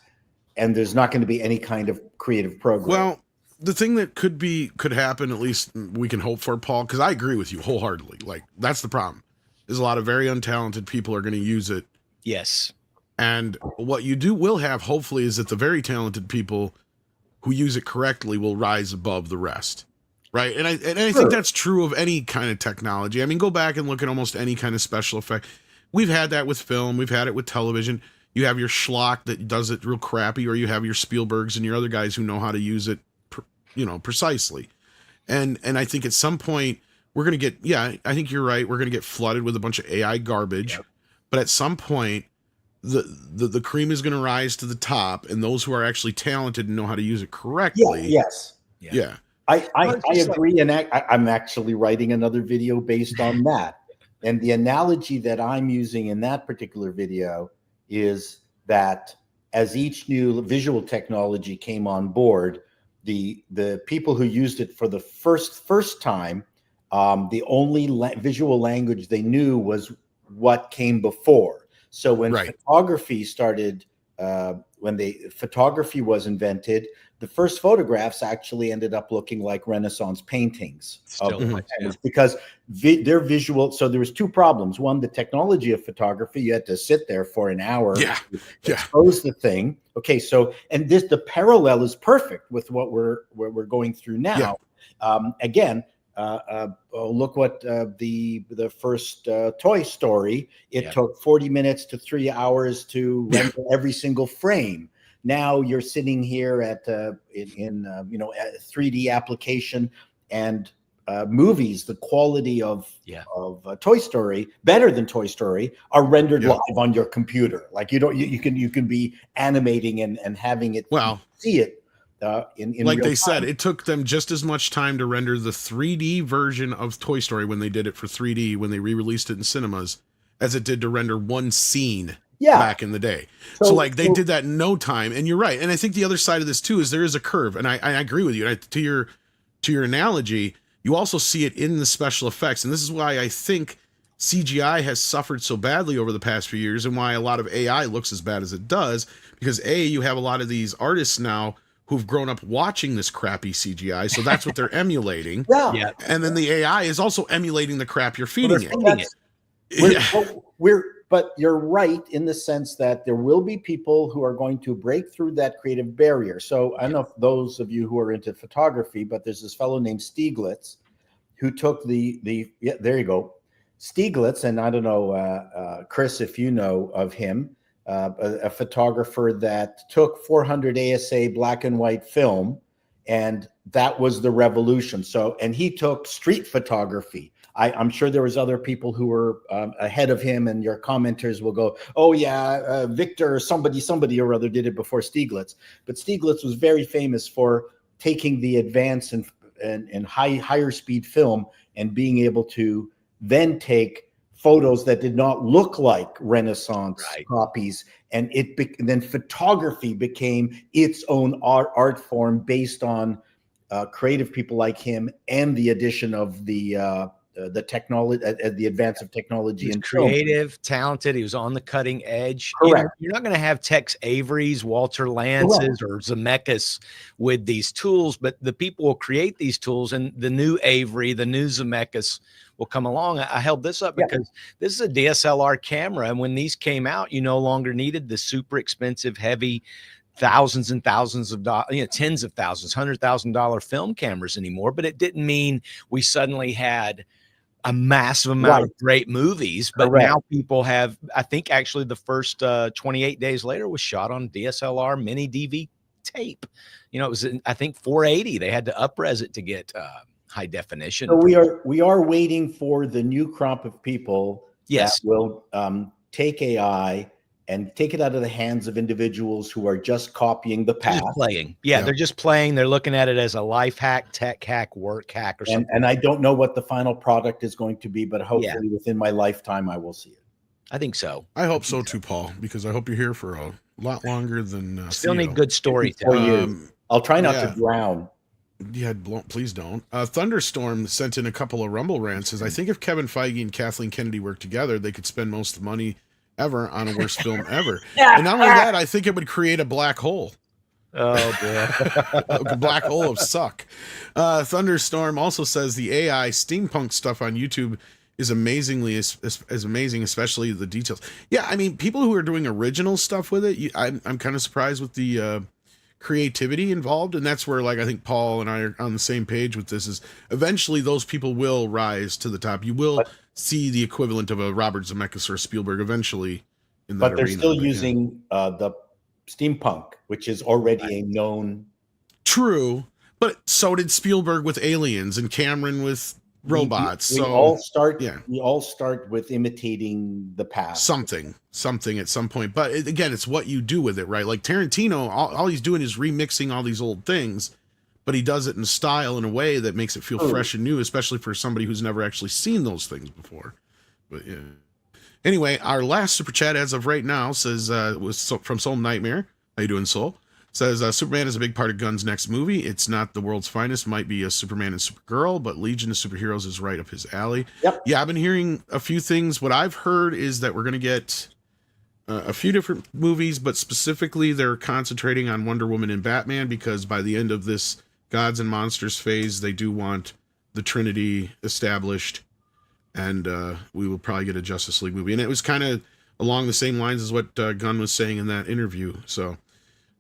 and there's not going to be any kind of creative program. Well, the thing that could happen, at least we can hope for, Paul, because I agree with you wholeheartedly. Like, that's the problem. There's a lot of very untalented people are going to use it. Yes. And what you will have, hopefully, is that the very talented people who use it correctly will rise above the rest. Right. And I think that's true of any kind of technology. I mean, go back and look at almost any kind of special effect. We've had that with film. We've had it with television. You have your schlock that does it real crappy, or you have your Spielbergs and your other guys who know how to use it, precisely. And I think at some point we're going to get, I think you're right. We're going to get flooded with a bunch of AI garbage. Yep. But at some point, the cream is going to rise to the top, and those who are actually talented and know how to use it correctly. Yeah. I agree, and I'm actually writing another video based on that. And the analogy that I'm using in that particular video is that as each new visual technology came on board, the people who used it for the first time The only visual language they knew was what came before. So when Right. photography started, photography was invented, the first photographs actually ended up looking like Renaissance paintings Still of does, yeah. because they're visual. So there was two problems. One, the technology of photography, you had to sit there for an hour, Yeah. Yeah. expose the thing. Okay, so and the parallel is perfect with what we're going through now. Again, look what the first Toy Story. It took 40 minutes to 3 hours to render every single frame. Now you're sitting here at in a 3D application, and movies. The quality of Toy Story, better than Toy Story, are rendered live on your computer. Like you can be animating and having it see it. In like real they time. said, it took them just as much time to render the 3D version of Toy Story when they did it for 3D, when they re-released it in cinemas, as it did to render one scene back in the day. So like they did that in no time. And you're right. And I think the other side of this too is there is a curve. And I agree with you. To your analogy, you also see it in the special effects. And this is why I think CGI has suffered so badly over the past few years, and why a lot of AI looks as bad as it does, because you have a lot of these artists now who've grown up watching this crappy CGI, so that's what they're emulating. And then the AI is also emulating the crap you're feeding it. But you're right in the sense that there will be people who are going to break through that creative barrier. So I don't know if those of you who are into photography, but there's this fellow named Stieglitz who took there you go, Stieglitz, and I don't know, Chris, if you know of him. A photographer that took 400 ASA black and white film, and that was the revolution. So, and he took street photography. I'm sure there was other people who were ahead of him, and your commenters will go, "Oh yeah, Victor, somebody or other did it before Stieglitz." But Stieglitz was very famous for taking the advance and higher speed film and being able to then take photos that did not look like Renaissance copies, and then photography became its own art form based on creative people like him and the addition of the technology, the advance of technology and creative, talented. He was on the cutting edge. Correct. You're not going to have Tex Avery's, Walter Lance's, or Zemeckis with these tools, but the people will create these tools, and the new Avery, the new Zemeckis will come along. I held this up because this is a DSLR camera, and when these came out, you no longer needed the super expensive, heavy, thousands and thousands of dollars, tens of thousands, $100,000 film cameras anymore. But it didn't mean we suddenly had a massive amount of great movies. But now people have, I think actually the first 28 days later was shot on DSLR mini DV tape. It was, I think 480. They had to up-res it to get high definition. So we are waiting for the new crop of people that will take AI and take it out of the hands of individuals who are just copying the past. Just playing. They're just playing. They're looking at it as a life hack, tech hack, work hack, or something. And I don't know what the final product is going to be, but hopefully within my lifetime, I will see it. I think so. I hope so too, Paul, because I hope you're here for a lot longer than still need good storytelling. I'll try not to drown. Yeah, please don't. Thunderstorm sent in a couple of Rumble rants. Says, I think if Kevin Feige and Kathleen Kennedy worked together, they could spend most of the money ever on a worst film ever. And not only that, I think it would create a black hole. Oh, boy. A black hole of suck. Thunderstorm also says the AI steampunk stuff on YouTube is amazingly is amazing, especially the details. Yeah, I mean, people who are doing original stuff with it, I'm kind of surprised with the creativity involved, and that's where, like, I think Paul and I are on the same page with this. Is eventually those people will rise to the top. You will see the equivalent of a Robert Zemeckis or a Spielberg eventually in that arena. But they're still yeah. using the steampunk, which is already a known. True, but so did Spielberg with Aliens and Cameron with robots. We all start with imitating the past. Something at some point. But again, it's what you do with it, right? Like Tarantino, all he's doing is remixing all these old things, but he does it in style in a way that makes it feel fresh and new, especially for somebody who's never actually seen those things before. But yeah. Anyway, our last super chat as of right now says was from Soul Nightmare. How you doing, Soul? Says Superman is a big part of Gunn's next movie. It's not the world's finest, might be a Superman and Supergirl, but Legion of Superheroes is right up his alley. Yep. Yeah, I've been hearing a few things. What I've heard is that we're going to get a few different movies, but specifically they're concentrating on Wonder Woman and Batman because by the end of this Gods and Monsters phase, they do want the Trinity established, and we will probably get a Justice League movie. And it was kind of along the same lines as what Gunn was saying in that interview. So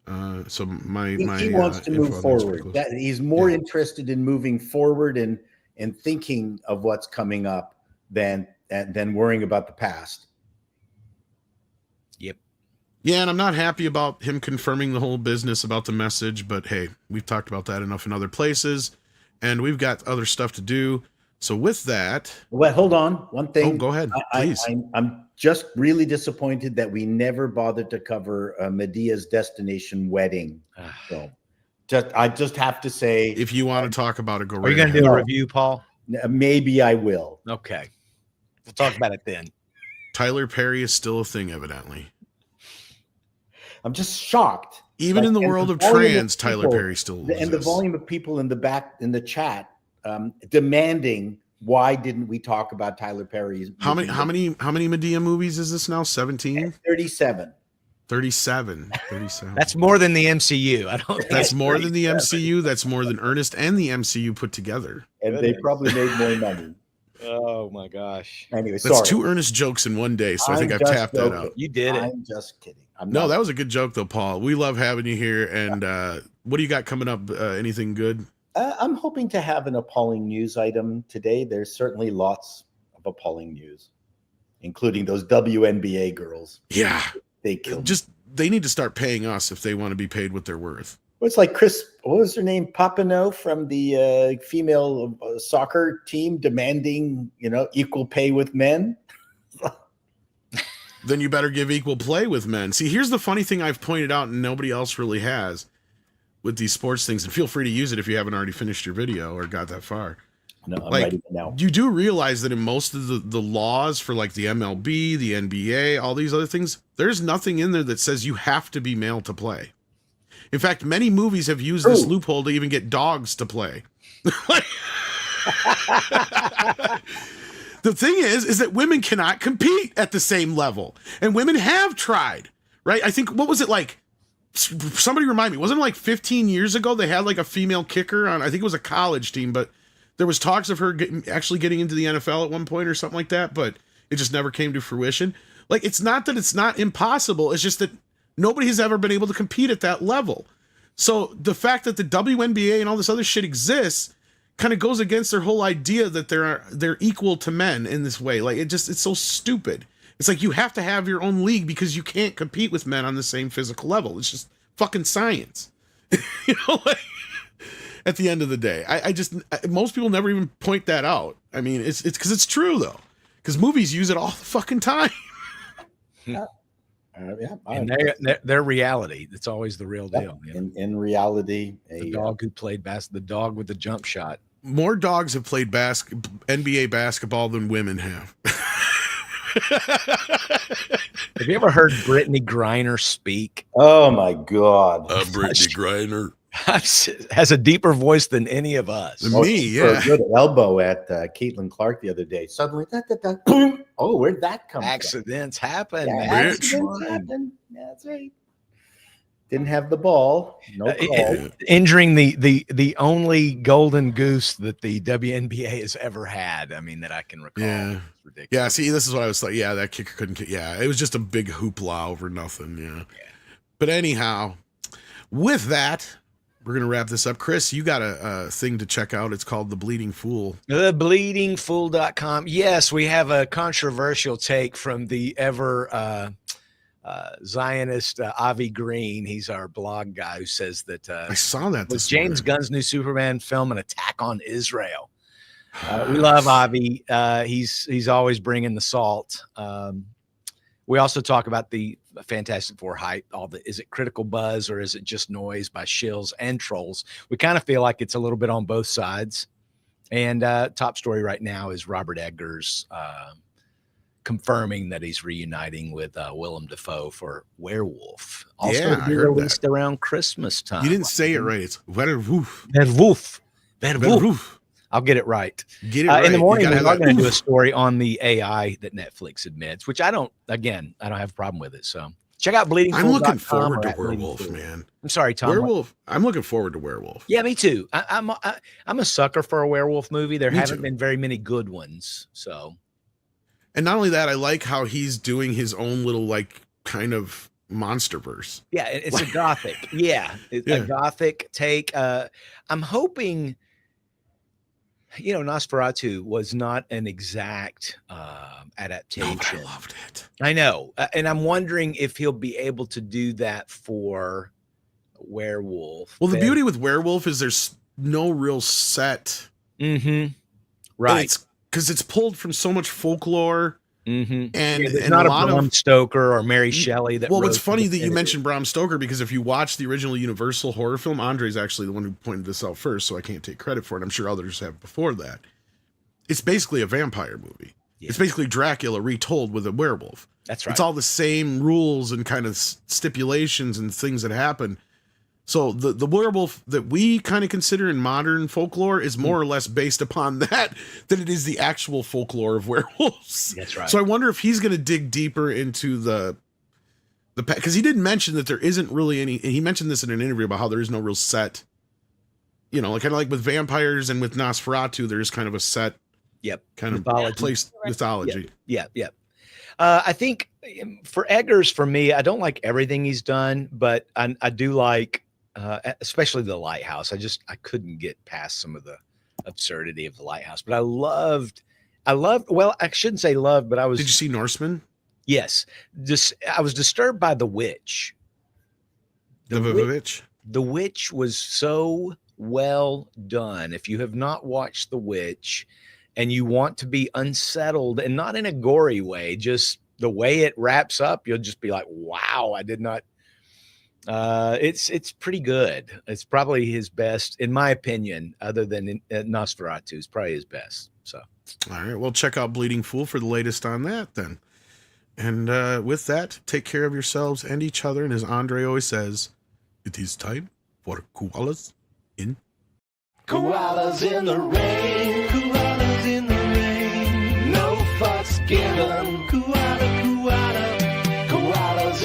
He wants to move forward. He's more interested in moving forward and thinking of what's coming up than worrying about the past. Yep. Yeah, and I'm not happy about him confirming the whole business about the message, but hey, we've talked about that enough in other places, and we've got other stuff to do. So with that... Well, hold on. One thing. Oh, go ahead, please. I'm just really disappointed that we never bothered to cover Medea's Destination Wedding. So I just have to say... If you want to talk about it, go right Are you going to do a review, Paul? Maybe I will. Okay. We'll talk about it then. Tyler Perry is still a thing, evidently. I'm just shocked. Even in the world of trans, Tyler Perry still exists. And the volume of people in the chat demanding, why didn't we talk about Tyler Perry's how many Medea movies is this now? 17? 37. 37. That's more than the MCU. I don't think that's more than the MCU. That's more than Ernest and the MCU put together. And they probably made more money. Oh my gosh. Anyway, that's sorry. 2 Ernest jokes in one day, so I think I've tapped that out. You did it. I'm just kidding. No, that was a good joke though, Paul. We love having you here. And what do you got coming up? Anything good? I'm hoping to have an appalling news item today. There's certainly lots of appalling news, including those WNBA girls. Yeah. They killed. They need to start paying us if they want to be paid what they're worth. It's like what was her name? Papineau from the female soccer team demanding, equal pay with men. Then you better give equal play with men. See, here's the funny thing I've pointed out and nobody else really has with these sports things. And feel free to use it if you haven't already finished your video or got that far. No, I'm ready now. You do realize that in most of the laws for like the MLB, the NBA, all these other things, there's nothing in there that says you have to be male to play. In fact, many movies have used this loophole to even get dogs to play. The thing is that women cannot compete at the same level. And women have tried, right? I think, what was it like? Somebody remind me, wasn't it like 15 years ago they had like a female kicker on, I think it was a college team, but there was talks of her actually getting into the NFL at one point or something like that, but it just never came to fruition. Like, it's not that it's not impossible. It's just that nobody has ever been able to compete at that level. So the fact that the WNBA and all this other shit exists kind of goes against their whole idea that they're equal to men in this way. Like, it's so stupid. It's like you have to have your own league because you can't compete with men on the same physical level. It's just fucking science. At the end of the day, most people never even point that out. I mean, it's because it's true though, because movies use it all the fucking time. And their reality. It's always the real deal. In reality, the dog who played the dog with the jump shot. More dogs have played NBA basketball than women have. Have you ever heard Brittany Griner speak? Oh my God. Brittany Griner has a deeper voice than any of us. Me, yeah. A good elbow at Caitlin Clark the other day. Suddenly, boom. Oh, where'd that come Accidents happen. from? Man. Accidents happen. That's right. Didn't have the ball. No call. Injuring the only golden goose that the WNBA has ever had. I mean, that I can recall. Yeah. It's ridiculous. Yeah. See, this is what I was like. Yeah, that kicker couldn't. Yeah, it was just a big hoopla over nothing. Yeah. But anyhow, with that, we're gonna wrap this up. Chris, you got a thing to check out. It's called The Bleeding Fool. TheBleedingFool.com. Yes, we have a controversial take from the ever Zionist Avi Green. He's our blog guy who says that I saw that was James Gunn's new Superman film an attack on Israel. We love Avi. He's always bringing the salt. We also talk about the Fantastic Four hype. Is it critical buzz or is it just noise by shills and trolls? We kind of feel like it's a little bit on both sides. And top story right now is Robert Eggers confirming that he's reuniting with Willem Dafoe for Werewolf Also Yeah, to I be heard released around Christmas time. You didn't say it right. It's Werewolf. Werewolf. Werewolf. Werewolf. I'll get it right. Get it right. In the morning, You we gotta are have that going to do a oof. story on the AI that Netflix admits, which I don't have a problem with it. So check out bleedingfool.com. I'm looking forward or to at Werewolf, bleedingfool. man. I'm sorry, Tom. what? Werewolf. I'm looking forward to Werewolf. Yeah, me too. I'm a sucker for a werewolf movie. There Me haven't too. been very many good ones. So And not only that, I like how he's doing his own little like kind of monster verse. yeah, it's a gothic. Yeah, it's Yeah. a gothic take. I'm hoping. Nosferatu was not an exact adaptation. No, but I loved it. I know. And I'm wondering if he'll be able to do that for Werewolf. Well, the beauty with Werewolf is there's no real set. Mm-hmm. Right. It's because it's pulled from so much folklore. Mm-hmm. And there's and not a a lot Bram of Stoker or Mary Shelley that well, wrote it's funny the that you definitive. mentioned Bram Stoker because if you watch the original Universal horror film, Andre's actually the one who pointed this out first, so I can't take credit for it. I'm sure others have before that. It's basically a vampire movie. Yeah. It's basically Dracula retold with a werewolf. That's right. It's all the same rules and kind of stipulations and things that happen. So the werewolf that we kind of consider in modern folklore is more or less based upon that than it is the actual folklore of werewolves. That's right. So I wonder if he's going to dig deeper into the because he did mention that there isn't really any. He mentioned this in an interview about how there is no real set. Kind of like with vampires and with Nosferatu, there is kind of a set. Yep. Kind Mythology. of place mythology. Yeah. I think for Eggers, for me, I don't like everything he's done, but I do like, especially The Lighthouse. I couldn't get past some of the absurdity of The Lighthouse, but I loved. Well, I shouldn't say loved, but I was. Did you see Norseman? Yes. I was disturbed by The Witch. The Witch. The Witch was so well done. If you have not watched The Witch and you want to be unsettled and not in a gory way, just the way it wraps up, you'll just be like, wow, I did not. It's pretty good. It's probably his best, in my opinion, other than Nosferatu. It's probably his best. So, all right, well, check out Bleeding Fool for the latest on that then. And with that, take care of yourselves and each other. And as Andre always says, it is time for koalas in. Koalas in the rain, koalas in the rain, no fucks given, koalas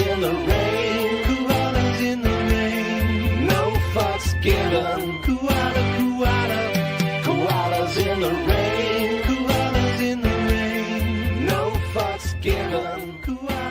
in the rain, koalas in the rain, no fucks given, koalas in the rain, no fucks given, koalas.